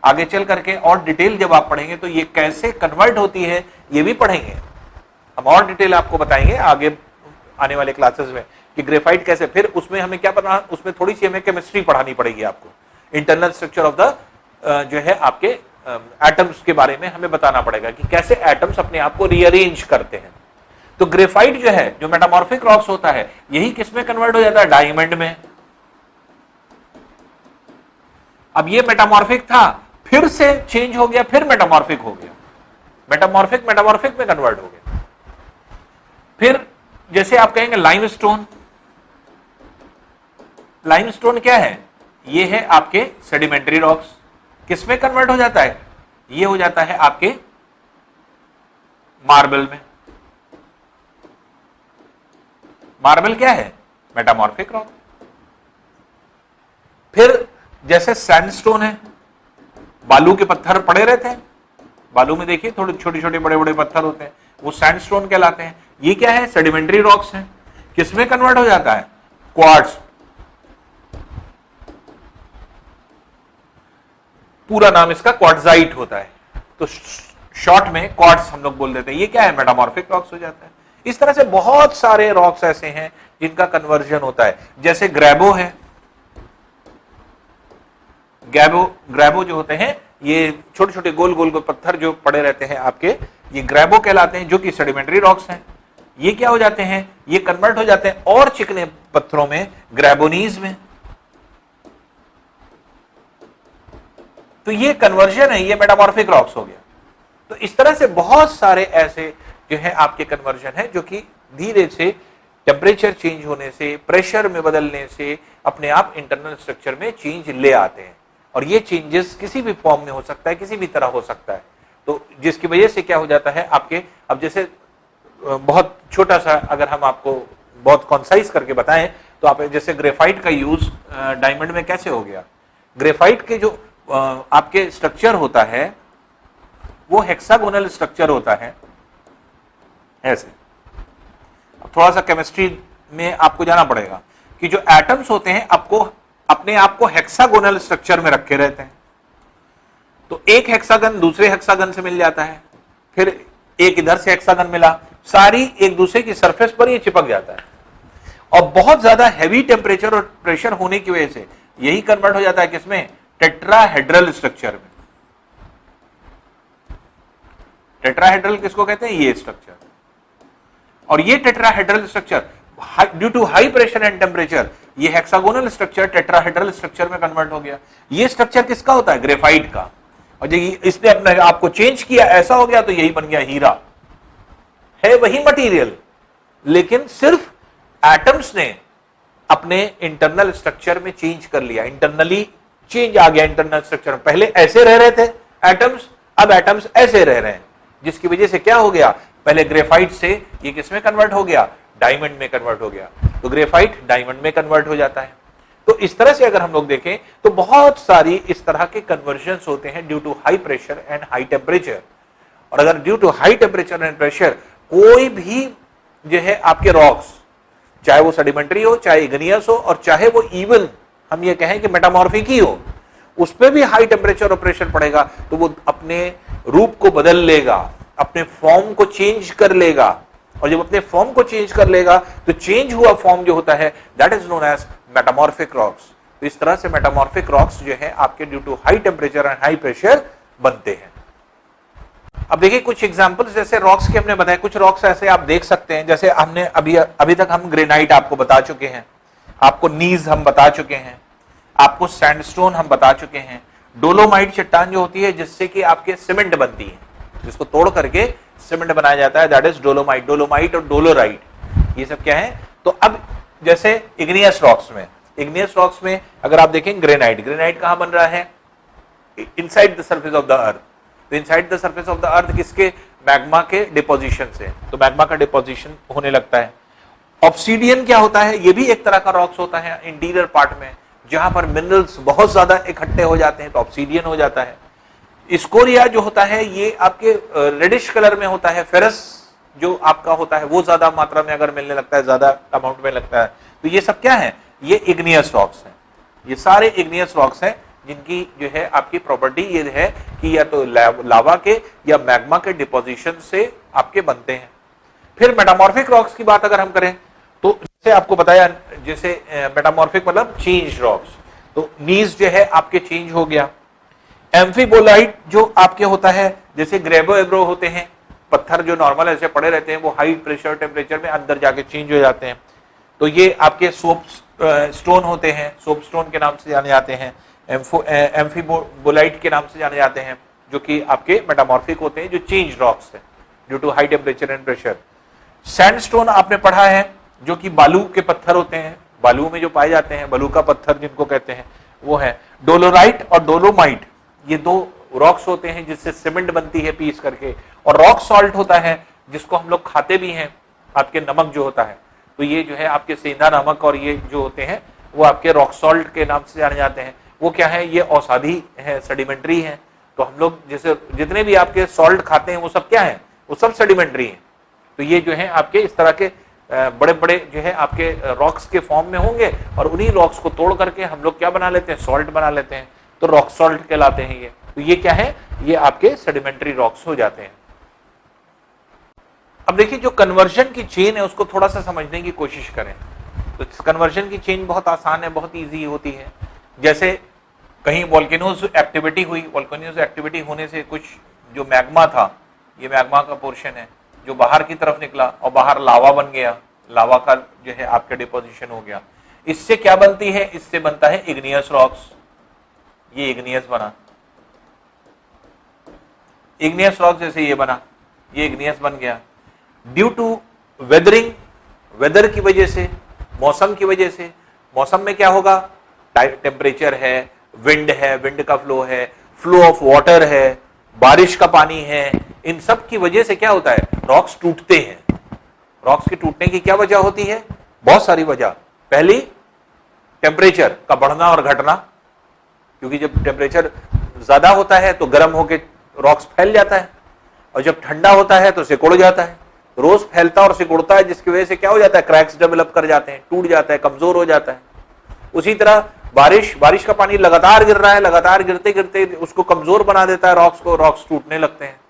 आगे चल करके और डिटेल जब आप पढ़ेंगे तो ये कैसे कन्वर्ट होती है ये भी पढ़ेंगे हम, और डिटेल आपको बताएंगे आगे आने वाले क्लासेस में कि ग्रेफाइट कैसे। फिर उसमें हमें क्या पढ़ना, उसमें थोड़ी सी हमें केमिस्ट्री पढ़ानी पड़ेगी आपको, इंटरनल स्ट्रक्चर ऑफ द जो है आपके एटम्स के बारे में हमें बताना पड़ेगा कि कैसे एटम्स अपने आप को रीअरेंज करते हैं। तो ग्रेफाइट जो है, जो मेटामॉर्फिक रॉक्स होता है, यही किसमें कन्वर्ट हो जाता है? डायमंड में। अब ये मेटामॉर्फिक था, फिर से चेंज हो गया, फिर मेटामॉर्फिक हो गया, मेटामॉर्फिक में कन्वर्ट हो गया। फिर जैसे आप कहेंगे लाइमस्टोन, लाइमस्टोन क्या है? ये है आपके सेडिमेंट्री रॉक्स। किसमें कन्वर्ट हो जाता है? ये हो जाता है आपके मार्बल में। मार्बल क्या है? Metamorphic rock. फिर जैसे सैंडस्टोन है, बालू के पत्थर पड़े रहते हैं, बालू में देखिए थोड़े छोटे छोटे बड़े बड़े पत्थर होते हैं, वो सैंडस्टोन कहलाते हैं। ये क्या है? सेडिमेंट्री रॉक्स हैं। किसमें कन्वर्ट हो जाता है? क्वार्ट्ज। पूरा नाम इसका क्वार्ट्जाइट होता है, तो शॉर्ट में क्वार्ट्ज हम लोग बोल देते हैं। ये क्या है? मेटामॉर्फिक रॉक्स हो जाता है। इस तरह से बहुत सारे रॉक्स ऐसे हैं जिनका कन्वर्जन होता है। जैसे ग्रेबो है, ग्रेबो जो होते हैं, ये छोटे छोटे गोल गोल पत्थर जो पड़े रहते हैं आपके, ये ग्रेबो कहलाते हैं, जो कि सेडिमेंट्री रॉक्स हैं। ये क्या हो जाते हैं? ये कन्वर्ट हो जाते हैं और चिकने पत्थरों में, ग्रेबोनीज में। तो ये कन्वर्जन है, ये मेटामॉर्फिक रॉक्स हो गया। तो इस तरह से बहुत सारे ऐसे जो है आपके कन्वर्जन है, जो कि धीरे से टेम्परेचर चेंज होने से, प्रेशर में बदलने से अपने आप इंटरनल स्ट्रक्चर में चेंज ले आते हैं। और ये चेंजेस किसी भी फॉर्म में हो सकता है, किसी भी तरह हो सकता है। तो जिसकी वजह से क्या हो जाता है आपके, अब जैसे बहुत छोटा सा अगर हम आपको बहुत कॉन्साइज करके बताएं, तो आप जैसे ग्रेफाइट का यूज डायमंड में कैसे हो गया? ग्रेफाइट के जो आपके स्ट्रक्चर होता है वो हेक्सागोनल स्ट्रक्चर होता है ऐसे। थोड़ा सा केमिस्ट्री में आपको जाना पड़ेगा कि जो एटम्स होते हैं आपको अपने आप को हेक्सागोनल स्ट्रक्चर में रखे रहते हैं। तो एक हेक्सागन दूसरे हेक्सागन से मिल जाता है, फिर एक इधर से हेक्सागन मिला, सारी एक दूसरे की सरफेस पर ये चिपक जाता है। और बहुत ज्यादा हैवी टेम्परेचर और प्रेशर होने की वजह से यही कन्वर्ट हो जाता है किसमें? टेट्राहेड्रल स्ट्रक्चर में। टेट्राहेड्रल किसको कहते हैं? ये स्ट्रक्चर। और ये tetrahedral structure due to high pressure and temperature, ये हेक्सागोनल स्ट्रक्चर टेट्राहेड्रल स्ट्रक्चर में कन्वर्ट हो गया। ये स्ट्रक्चर किसका होता है? ग्रेफाइट का। और जब इसने अपने आपको चेंज किया, ऐसा हो गया, तो यही बन गया हीरा। है वही मटेरियल, लेकिन सिर्फ एटम्स ने अपने इंटरनल स्ट्रक्चर में चेंज कर लिया, इंटरनली चेंज आ गया इंटरनल स्ट्रक्चर में। पहले ऐसे रह रहे थे एटम्स, अब एटम्स ऐसे रह रहे हैं, जिसकी वजह से क्या हो गया? पहले ग्रेफाइट से ये किसमें कन्वर्ट हो गया? डायमंड में कन्वर्ट हो गया। तो ग्रेफाइट डायमंड में कन्वर्ट हो जाता है। तो इस तरह से अगर हम लोग देखें तो बहुत सारी इस तरह के कन्वर्जन होते हैं due to high pressure and high temperature. और अगर due to high temperature and pressure कोई भी जो है आपके रॉक्स, चाहे वो सेडिमेंट्री हो, चाहे इग्नियस हो, और चाहे वो इवन हम ये कहें कि मेटामॉर्फिक ही हो, उस पर भी हाई टेम्परेचर और प्रेशर पड़ेगा, तो वो अपने रूप को बदल लेगा, अपने फॉर्म को चेंज कर लेगा। और जब अपने फॉर्म को चेंज कर लेगा तो चेंज हुआ फॉर्म जो होता है that is known as metamorphic rocks. तो इस तरह से मेटामॉर्फिक रॉक्स जो है आपके due to high temperature and high pressure बनते हैं। अब देखिए कुछ एग्जांपल्स, जैसे रॉक्स के हमने बताया, कुछ रॉक्स ऐसे आप देख सकते हैं, जैसे हमने अभी तक हम ग्रेनाइट आपको बता चुके हैं, आपको नीज हम बता चुके हैं, आपको सैंडस्टोन हम बता चुके हैं, डोलोमाइट चट्टान जो होती है जिससे कि आपके सीमेंट बनती है, जिसको तोड़ करके सीमेंट बनाया जाता है, दैट इज डोलोमाइट। डोलोमाइट और डोलोराइट ये सब क्या है? तो अब जैसे इग्नियस रॉक्स में अगर आप देखें ग्रेनाइट, ग्रेनाइट कहां बन रहा है? Inside the surface of the earth. तो inside the surface of the earth किसके? मैग्मा के डिपोजिशन से। तो मैग्मा का डिपोजिशन होने लगता है। ऑब्सीडियन क्या होता है? ये भी एक तरह का रॉक्स होता है इंटीरियर पार्ट में, जहां पर मिनरल्स बहुत ज्यादा इकट्ठे हो जाते हैं तो ऑब्सीडियन हो जाता है। स्कोरिया जो होता है ये आपके रेडिश कलर में होता है। फेरस जो आपका होता है वो ज्यादा मात्रा में अगर मिलने लगता है, ज्यादा अमाउंट में लगता है। तो ये सब क्या है? ये इग्नियस रॉक्स हैं। ये सारे इग्नियस रॉक्स हैं जिनकी जो है आपकी प्रॉपर्टी ये है कि या तो लावा के या मैग्मा के डिपोजिशन से आपके बनते हैं। फिर मेटामॉर्फिक रॉक्स की बात अगर हम करें तो जैसे आपको बताया, जैसे मेटामॉर्फिक मतलब चेंज रॉक्स, तो नीज जो है आपके चेंज हो गया। एम्फीबोलाइट जो आपके होता है, जैसे ग्रेबो एब्रो होते हैं, पत्थर जो नॉर्मल ऐसे पड़े रहते हैं वो हाई प्रेशर टेम्परेचर में अंदर जाके चेंज हो जाते हैं। तो ये आपके सोप स्टोन होते हैं, सोप स्टोन के नाम से जाने जाते हैं, एम्फीबोलाइट के नाम से जाने जाते हैं, जो कि आपके मेटामॉर्फिक होते हैं, जो चेंज रॉक्स है due to high temperature and pressure. Sandstone आपने पढ़ा है, जो कि बालू के पत्थर होते हैं, बालू में जो पाए जाते हैं, बालू का पत्थर जिनको कहते हैं वो है। डोलोराइट और डोलोमाइट ये दो रॉक्स होते हैं जिससे सीमेंट बनती है पीस करके। और रॉक सॉल्ट होता है जिसको हम लोग खाते भी हैं, आपके नमक जो होता है। तो ये जो है आपके सेंधा नमक और ये जो होते हैं वो आपके रॉक सॉल्ट के नाम से जाने जाते हैं। वो क्या है? ये औषधि है, सेडिमेंट्री है। तो हम लोग जैसे जितने भी आपके सॉल्ट खाते हैं वो सब क्या है? वो सब सेडिमेंट्री है। तो ये जो है आपके इस तरह के बड़े बड़े जो है आपके रॉक्स के फॉर्म में होंगे, और उन्हीं रॉक्स को तोड़ करके हम लोग क्या बना लेते हैं? सॉल्ट बना लेते हैं। तो रॉक सॉल्ट कहलाते हैं ये। तो ये क्या है? ये आपके सेडिमेंट्री रॉक्स हो जाते हैं। अब देखिए जो कन्वर्जन की चेन है उसको थोड़ा सा समझने की कोशिश करें। तो कन्वर्जन की चेन बहुत आसान है, बहुत ईजी होती है। जैसे कहीं वोल्केनोज एक्टिविटी हुई, वोल्केनोज एक्टिविटी होने से कुछ जो मैग्मा था, ये मैग्मा का पोर्शन है जो बाहर की तरफ निकला और बाहर लावा बन गया, लावा का जो है आपका डिपोजिशन हो गया। इससे क्या बनती है? इससे बनता है इग्नियस रॉक्स। ये इग्नियस बना, इग्नियस रॉक्स जैसे ये बना, ये इग्नियस बन गया ड्यू टू वेदरिंग, वेदर की वजह से, मौसम की वजह से। मौसम में क्या होगा? टेम्परेचर है, विंड है, विंड का फ्लो है, फ्लो ऑफ वाटर है, बारिश का पानी है, इन सब की वजह से क्या होता है? रॉक्स टूटते हैं। रॉक्स के टूटने की क्या वजह होती है? बहुत सारी वजह। पहली, टेम्परेचर का बढ़ना और घटना, क्योंकि जब टेम्परेचर ज्यादा होता है तो गर्म होकर रॉक्स फैल जाता है, और जब ठंडा होता है तो सिकुड़ जाता है। रोज फैलता और सिकुड़ता है, जिसकी वजह से क्या हो जाता है? क्रैक्स डेवलप कर जाते हैं, टूट जाता है, कमजोर हो जाता है। उसी तरह बारिश का पानी लगातार गिर रहा है, लगातार गिरते गिरते उसको कमजोर बना देता है रॉक्स को, रॉक्स टूटने लगते हैं।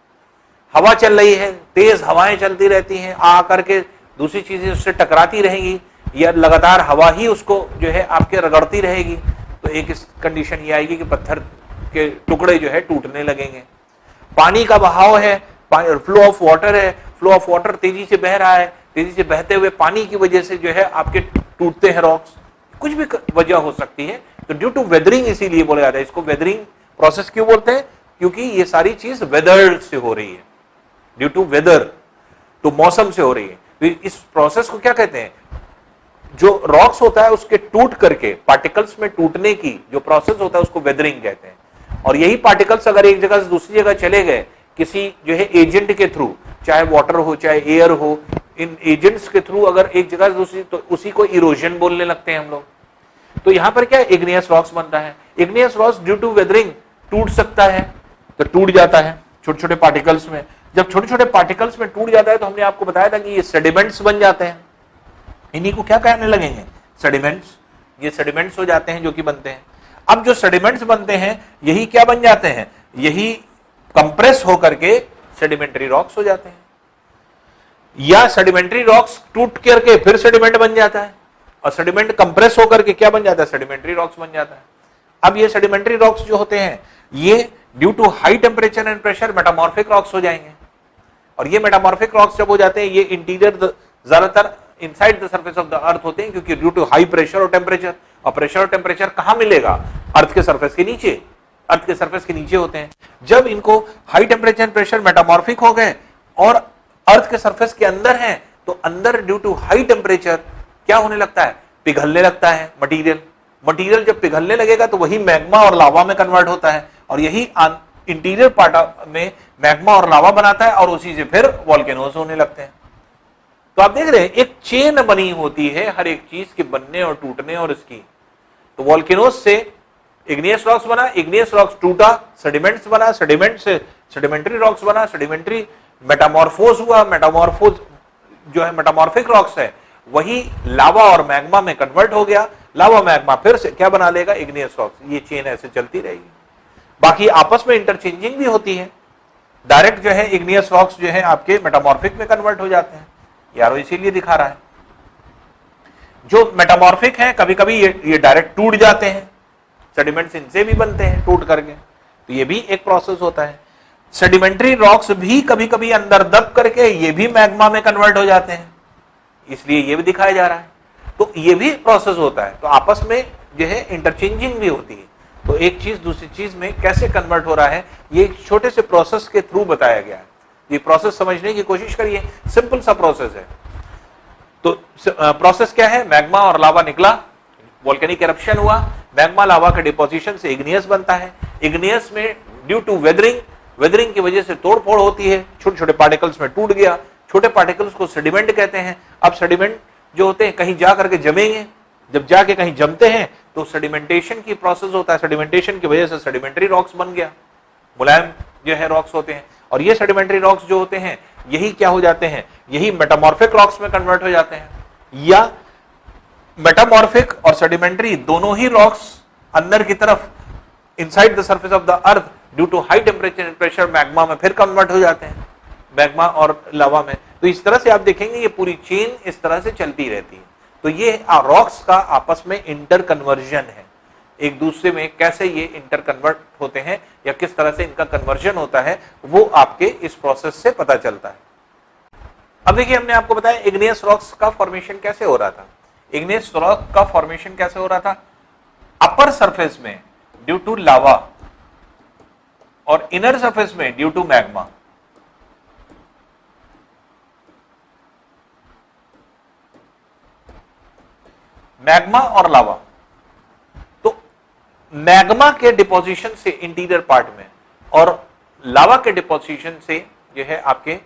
हवा चल रही है, तेज हवाएं चलती रहती हैं, आ करके दूसरी चीजें उससे टकराती रहेंगी, या लगातार हवा ही उसको जो है आपके रगड़ती रहेगी, तो एक इस कंडीशन ये आएगी कि पत्थर के टुकड़े जो है टूटने लगेंगे। पानी का बहाव है, फ्लो ऑफ वाटर है, फ्लो ऑफ वाटर तेजी से बह रहा है, तेजी से बहते हुए पानी की वजह से जो है आपके टूटते हैं रॉक्स। कुछ भी वजह हो सकती है। तो ड्यू टू वेदरिंग इसीलिए बोला जाता है इसको। वेदरिंग प्रोसेस क्यों बोलते हैं? क्योंकि ये सारी चीज वेदर से हो रही है, ड्यू टू वेदर, तो मौसम से हो रही है। तो इस प्रोसेस को क्या कहते हैं? जो रॉक्स होता है उसके टूट करके पार्टिकल्स में टूटने की जो प्रोसेस होता है उसको वेदरिंग कहते हैं। और यही पार्टिकल्स अगर एक जगह से दूसरी जगह चले गए किसी जो है एजेंट के थ्रू, चाहे वाटर हो चाहे एयर हो, इन एजेंट्स के थ्रू अगर एक जगह से दूसरी, तो उसी को इरोजन बोलने लगते हैं हम लोग। तो यहां पर क्या इग्नियस रॉक्स बनता है? Igneous rocks due to weathering टूट सकता है, तो टूट जाता है छोटे छोटे पार्टिकल्स में। जब छोटे छोटे पार्टिकल्स में टूट जाता है तो हमने आपको बताया था कि ये सेडिमेंट्स बन जाते हैं। इन्हीं को क्या कहने लगेंगे? सेडिमेंट्स। ये सेडिमेंट्स हो जाते हैं जो कि बनते हैं। अब जो सेडिमेंट्स बनते हैं यही क्या बन जाते हैं? यही कंप्रेस होकर के सेडिमेंट्री रॉक्स हो जाते हैं, या सेडिमेंट्री रॉक्स टूट करके फिर सेडिमेंट बन जाता है, और सेडिमेंट कंप्रेस होकर के क्या बन जाता है? सेडिमेंट्री रॉक्स बन जाता है। अब ये सेडिमेंट्री रॉक्स जो होते हैं ये due to high temperature and pressure metamorphic rocks हो जाएंगे। और ये मेटामॉर्फिक रॉक्स जब हो जाते हैं, ये इंटीरियर ज्यादातर inside the surface of the अर्थ होते हैं, क्योंकि ड्यू टू हाई प्रेशर और टेम्परेचर। और प्रेशर और टेम्परेचर कहां मिलेगा? अर्थ के सरफेस के नीचे, अर्थ के सरफेस के नीचे होते हैं। जब इनको high temperature and pressure metamorphic हो गए और अर्थ के सरफेस के अंदर हैं, तो अंदर ड्यू टू हाई टेम्परेचर क्या होने लगता है, पिघलने लगता है मटीरियल जब पिघलने लगेगा तो वही मैग्मा और लावा में कन्वर्ट होता है, और यही इंटीरियर पार्ट में मैग्मा और लावा बनाता है, और उसी से फिर वॉल्केनोज होने लगते हैं। तो आप देख रहे हैं एक चेन बनी होती है हर एक चीज के बनने और टूटने और इसकी। तो वॉल्केनोज से इग्नियस रॉक्स बना, इग्नियस रॉक्स टूटा, सेडिमेंट्स बना, सेडिमेंट से सेडिमेंट्री रॉक्स बना, सेडिमेंट्री मेटामॉर्फोज हुआ, मेटामॉर्फोज जो है मेटामॉर्फिक रॉक्स है वही लावा और मैग्मा में कन्वर्ट हो गया, लावा मैग्मा फिर से क्या बना लेगा, इग्नियस रॉक्स। ये चेन ऐसे चलती रहेगी। बाकी आपस में इंटरचेंजिंग भी होती है, डायरेक्ट जो है इग्नियस रॉक्स जो है आपके मेटामॉर्फिक में कन्वर्ट हो जाते हैं, यारो इसीलिए दिखा रहा है। जो मेटामॉर्फिक है कभी कभी ये डायरेक्ट टूट जाते हैं, सेडिमेंट्स इनसे भी बनते हैं टूट करके, तो ये भी एक प्रोसेस होता है। सेडिमेंट्री रॉक्स भी कभी कभी अंदर दब करके ये भी मैग्मा में कन्वर्ट हो जाते हैं, इसलिए ये भी दिखाया जा रहा है। तो ये भी प्रोसेस होता है, तो आपस में जो है इंटरचेंजिंग भी होती है। तो एक चीज दूसरी चीज में कैसे कन्वर्ट हो रहा है, ये एक छोटे से प्रोसेस के थ्रू बताया गया है। ये प्रोसेस समझने की कोशिश करिए, सिंपल सा प्रोसेस है। तो प्रोसेस क्या है, मैग्मा और लावा निकला, वोल्केनिक एरप्शन हुआ, मैग्मा लावा के डिपोजिशन से इग्नियस बनता है। इग्नियस में ड्यू टू वेदरिंग की वजह से तोड़फोड़ होती है, छोटे छोटे पार्टिकल्स में टूट गया, छोटे पार्टिकल्स को सेडिमेंट कहते हैं। अब सेडिमेंट जो होते हैं कहीं जा करके जमेंगे, जब जाके कहीं जमते हैं तो सेडिमेंटेशन की प्रोसेस होता है, सेडिमेंटेशन की वजह से सेडिमेंट्री रॉक्स बन गया, मुलायम जो है रॉक्स होते हैं। और ये सेडिमेंट्री रॉक्स जो होते हैं यही क्या हो जाते हैं, यही मेटामॉर्फिक रॉक्स में कन्वर्ट हो जाते हैं। या मेटामॉर्फिक और सेडिमेंट्री दोनों ही रॉक्स अंदर की तरफ inside the surface of the earth due to high temperature and pressure magma में फिर कन्वर्ट हो जाते हैं, मैग्मा और लावा में। तो इस तरह से आप देखेंगे ये पूरी चेन इस तरह से चलती रहती है। तो ये रॉक्स का आपस में इंटर कन्वर्जन है, एक दूसरे में कैसे ये इंटर कन्वर्ट होते हैं या किस तरह से इनका कन्वर्जन होता है वो आपके इस प्रोसेस से पता चलता है। अब देखिए हमने आपको बताया इग्नियस रॉक्स का फॉर्मेशन कैसे हो रहा था। इग्नियस रॉक का फॉर्मेशन कैसे हो रहा था, अपर सरफेस में ड्यू टू लावा और इनर सरफेस में ड्यू टू मैग्मा। मैग्मा और लावा, तो मैग्मा के डिपोजिशन से इंटीरियर पार्ट में और लावा के डिपोजिशन से जो है आपके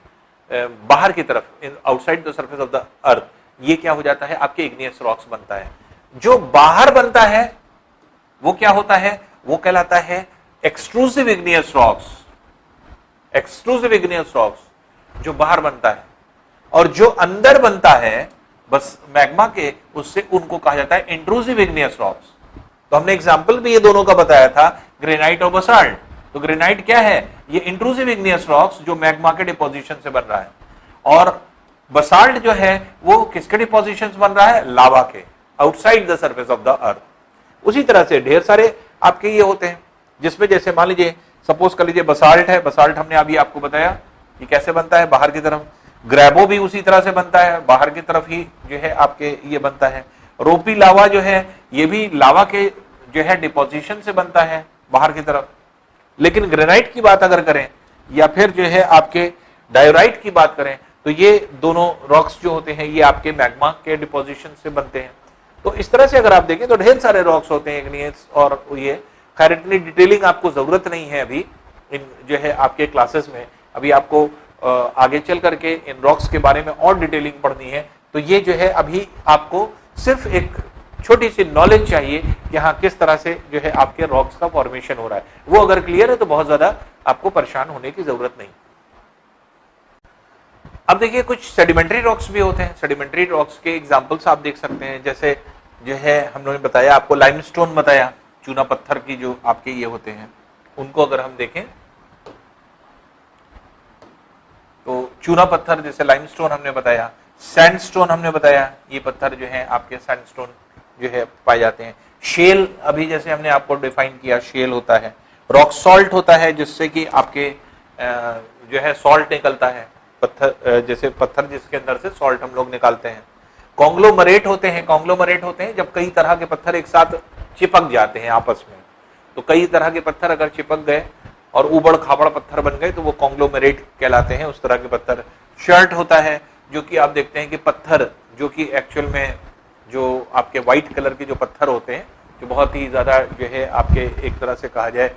बाहर की तरफ outside the surface of the अर्थ, ये क्या हो जाता है, आपके इग्नियस रॉक्स बनता है। जो बाहर बनता है वो क्या होता है, वो कहलाता है extrusive igneous rocks. Extrusive igneous rocks जो बाहर बनता है, और जो अंदर बनता है बस मैग्मा के, उससे उनको कहा जाता है इंट्रूसिव इग्नियस रॉक्स। तो हमने एग्जांपल भी ये दोनों का बताया था, ग्रेनाइट और बसाल्ट। तो ग्रेनाइट क्या है, ये इंट्रूसिव इग्नियस रॉक्स जो मैग्मा के डिपोजिशन से बन रहा है, और बसाल्ट जो है वो किसके डिपोजिशन से बन रहा है, लावा के, outside the surface of the अर्थ। उसी तरह से ढेर सारे आपके ये होते हैं, जिसमें जैसे मान लीजिए सपोज कर लीजिए बसाल्ट है, बसाल्ट हमने अभी आपको बताया ये कैसे बनता है, बाहर की तरफ। ग्रेबो भी उसी तरह से बनता है, बाहर की तरफ ही जो है आपके ये बनता है। रोपी लावा जो है ये भी लावा के जो है डिपोजिशन से बनता है बाहर की तरफ। लेकिन ग्रेनाइट की बात अगर करें या फिर जो है आपके डायोराइट की बात करें, तो ये दोनों रॉक्स जो होते हैं ये आपके मैग्मा के डिपोजिशन से बनते हैं। तो इस तरह से अगर आप देखें तो ढेर सारे रॉक्स होते हैं इग्नियस, और ये खैर इतनी डिटेलिंग आपको जरूरत नहीं है अभी इन जो है आपके क्लासेस में। अभी आपको आगे चल करके इन रॉक्स के बारे में और डिटेलिंग पढ़नी है, तो ये जो है अभी आपको सिर्फ एक छोटी सी नॉलेज चाहिए कि हाँ किस तरह से जो है आपके रॉक्स का फॉर्मेशन हो रहा है। वो अगर क्लियर है तो बहुत ज्यादा आपको परेशान होने की जरूरत नहीं। अब देखिए कुछ सेडिमेंट्री रॉक्स भी होते हैं। सेडिमेंट्री रॉक्स के एग्जांपल्स आप देख सकते हैं, जैसे जो है हम लोगों ने बताया आपको लाइमस्टोन बताया, चूना पत्थर की जो आपके ये होते हैं उनको अगर हम देखें तो चूना पत्थर जैसे लाइमस्टोन हमने बताया, सैंडस्टोन हमने बताया, ये पत्थर जो है आपके सैंडस्टोन जो है पाए जाते हैं। शेल अभी जैसे हमने आपको डिफाइन किया, शेल होता है। रॉक सॉल्ट होता है जिससे कि आपके जो है सॉल्ट निकलता है, पत्थर जैसे पत्थर जिसके अंदर से सॉल्ट हम लोग निकालते हैं। कॉन्ग्लोमरेट होते हैं, कॉन्ग्लोमरेट होते हैं जब कई तरह के पत्थर एक साथ चिपक जाते हैं आपस में। तो कई तरह के पत्थर अगर चिपक गए और उबड़ खाबड़ पत्थर बन गए तो वो कॉन्ग्लोमेरेट कहलाते हैं, उस तरह के पत्थर। शर्ट होता है जो कि आप देखते हैं कि पत्थर जो कि एक्चुअल में जो आपके व्हाइट कलर के जो पत्थर होते हैं, जो बहुत ही ज्यादा जो है आपके एक तरह से कहा जाए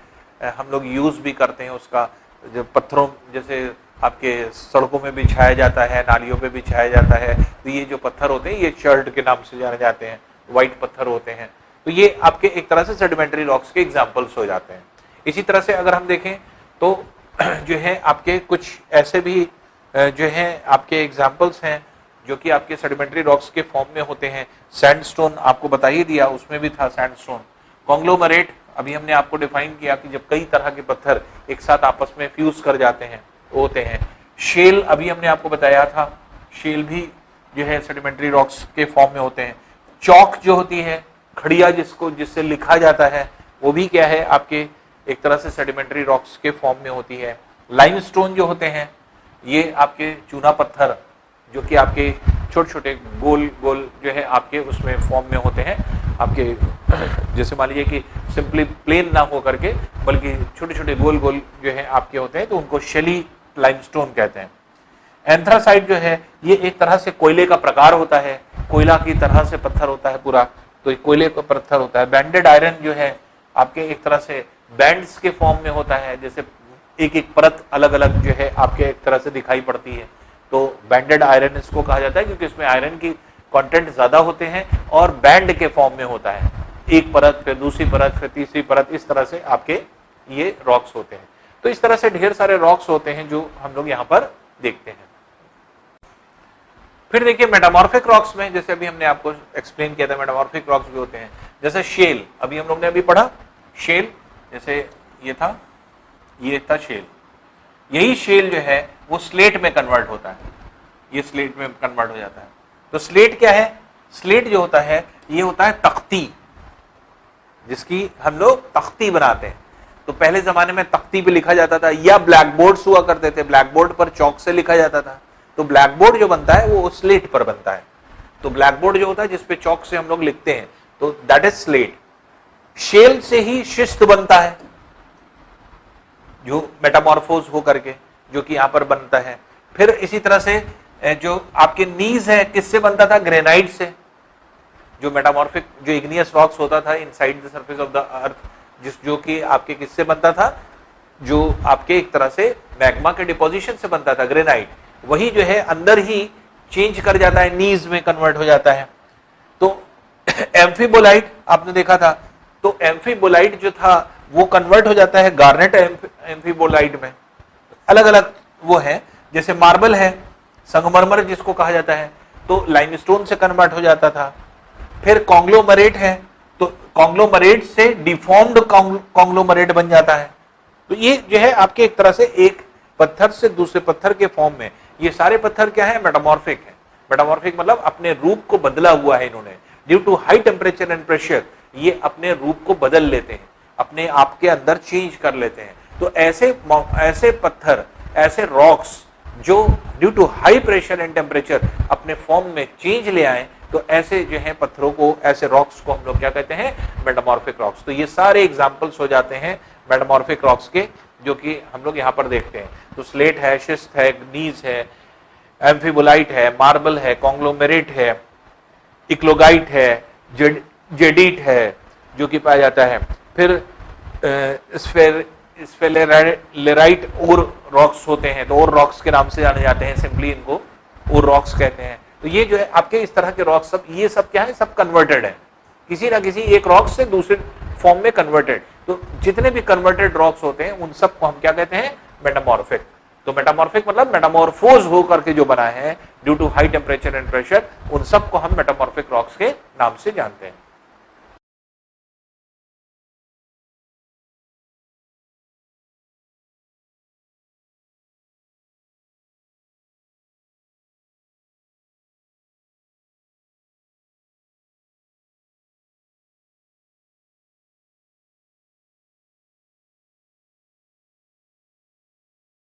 हम लोग यूज भी करते हैं उसका, जो पत्थरों जैसे आपके सड़कों में बिछाया जाता है, नालियों पे बिछाया जाता है, तो ये जो पत्थर होते हैं ये शर्ट के नाम से जाने जाते हैं, व्हाइट पत्थर होते हैं। तो ये आपके एक तरह से सेडिमेंट्री रॉक्स के एग्जांपल्स हो जाते हैं। इसी तरह से अगर हम देखें तो जो है आपके कुछ ऐसे भी जो है आपके एग्जांपल्स हैं जो कि आपके सेडिमेंट्री रॉक्स के फॉर्म में होते हैं। सैंडस्टोन आपको बता ही दिया, उसमें भी था सैंडस्टोन। कॉन्ग्लोमरेट अभी हमने आपको डिफाइन किया कि जब कई तरह के पत्थर एक साथ आपस में फ्यूज कर जाते हैं होते हैं। शेल अभी हमने आपको बताया था, शेल भी जो है सेडिमेंट्री रॉक्स के फॉर्म में होते हैं। चौक जो होती है, खड़िया जिससे लिखा जाता है, वो भी क्या है आपके एक तरह से सेडिमेंट्री रॉक्स के फॉर्म में होती है। लाइमस्टोन जो होते हैं ये आपके चूना पत्थर जो कि आपके छोटे छोटे गोल गोल जो है आपके उसमें फॉर्म में होते हैं आपके, जैसे मान लीजिए कि सिंपली प्लेन ना हो करके बल्कि छोटे छोटे गोल गोल जो है आपके होते हैं, तो उनको शेली लाइमस्टोन कहते हैं। एंथ्रासाइट जो है ये एक तरह से कोयले का प्रकार होता है, कोयला की तरह से पत्थर होता है पूरा, तो कोयले का पत्थर होता है। बैंडेड आयरन जो है आपके एक तरह से बैंड्स के फॉर्म में होता है, जैसे एक एक परत अलग अलग जो है आपके एक तरह से दिखाई पड़ती है, तो बैंडेड आयरन इसको कहा जाता है क्योंकि इसमें आयरन की कंटेंट ज्यादा होते हैं और बैंड के फॉर्म में होता है, एक परत फिर दूसरी परत फिर तीसरी परत, इस तरह से आपके ये रॉक्स होते हैं। तो इस तरह से ढेर सारे रॉक्स होते हैं जो हम लोग यहाँ पर देखते हैं। फिर देखिए मेटामॉर्फिक रॉक्स में, जैसे अभी हमने आपको एक्सप्लेन किया था, मेटामॉर्फिक रॉक्स भी होते हैं। जैसे शेल अभी हम लोग ने अभी पढ़ा, शेल जैसे ये था शेल, यही शेल जो है वो स्लेट में कन्वर्ट होता है, ये स्लेट में कन्वर्ट हो जाता है। तो स्लेट क्या है? स्लेट जो होता है ये होता है तख्ती, जिसकी हम लोग तख्ती बनाते हैं। तो पहले जमाने में तख्ती पे लिखा जाता था, या ब्लैक बोर्ड्स हुआ करते थे, ब्लैक बोर्ड पर चौक से लिखा जाता था। तो ब्लैक बोर्ड जो बनता है वो स्लेट पर बनता है। तो ब्लैक बोर्ड जो होता है जिसपे चौक से हम लोग लिखते हैं, तो दैट इज स्लेट। शेल से ही शिस्ट बनता है, जो मेटामॉर्फोज हो करके जो कि यहां पर बनता है। फिर इसी तरह से जो आपके नीज है किससे बनता था? ग्रेनाइट से। जो मेटामॉर्फिक जो इग्नियस रॉक्स होता था inside the surface of the अर्थ, जो कि आपके किससे बनता था? जो आपके एक तरह से मैग्मा के डिपोजिशन से बनता था, ग्रेनाइट। वही जो है अंदर ही चेंज कर जाता है, नीज में कन्वर्ट हो जाता है। तो एम्फीबोलाइट आपने देखा था, तो एम्फीबोलाइट जो था वो कन्वर्ट हो जाता है गार्नेट एम्फीबोलाइट में। अलग अलग वो है, जैसे मार्बल है, संगमरमर जिसको कहा जाता है, तो लाइमस्टोन से कन्वर्ट हो जाता था। फिर कॉन्ग्लोमरेट है, तो कॉन्ग्लोमरेट से डिफॉर्म्ड कॉन्ग्लोमरेट बन जाता है। तो ये जो है आपके एक तरह से एक पत्थर से दूसरे पत्थर के फॉर्म में, ये सारे पत्थर क्या है? मेटामॉर्फिक है। मेटामॉर्फिक मतलब अपने रूप को बदला हुआ है इन्होंने, due to high temperature and pressure ये अपने रूप को बदल लेते हैं, अपने आप के अंदर चेंज कर लेते हैं। तो ऐसे पत्थर, ऐसे रॉक्स जो due to high pressure and temperature अपने फॉर्म में चेंज ले आए, तो ऐसे जो है पत्थरों को, ऐसे रॉक्स को हम लोग क्या कहते हैं? Metamorphic rocks. तो ये सारे एग्जांपल्स हो जाते हैं मेटामॉर्फिक रॉक्स के, जो कि हम लोग यहाँ पर देखते हैं। तो स्लेट है, शिस्ट है, नीज है, एम्फीबोलाइट है, मार्बल है, कॉन्ग्लोमेरेट है, इक्लोगाइट है, जेडिट है जो कि पाया जाता है। फिर स्फेलेराइट और रॉक्स होते हैं, तो और रॉक्स के नाम से जाने जाते हैं, सिंपली इनको और रॉक्स कहते हैं। तो ये जो है आपके इस तरह के रॉक्स सब, ये सब क्या है? सब कन्वर्टेड है, किसी ना किसी एक रॉक से दूसरे फॉर्म में कन्वर्टेड। तो जितने भी कन्वर्टेड रॉक्स होते हैं उन सब को हम क्या कहते हैं? मेटामॉर्फिक। तो मेटामॉर्फिक मतलब मेटामॉर्फोज हो करके जो बना है due to high temperature and pressure, उन सब को हम मेटामॉर्फिक रॉक्स के नाम से जानते हैं।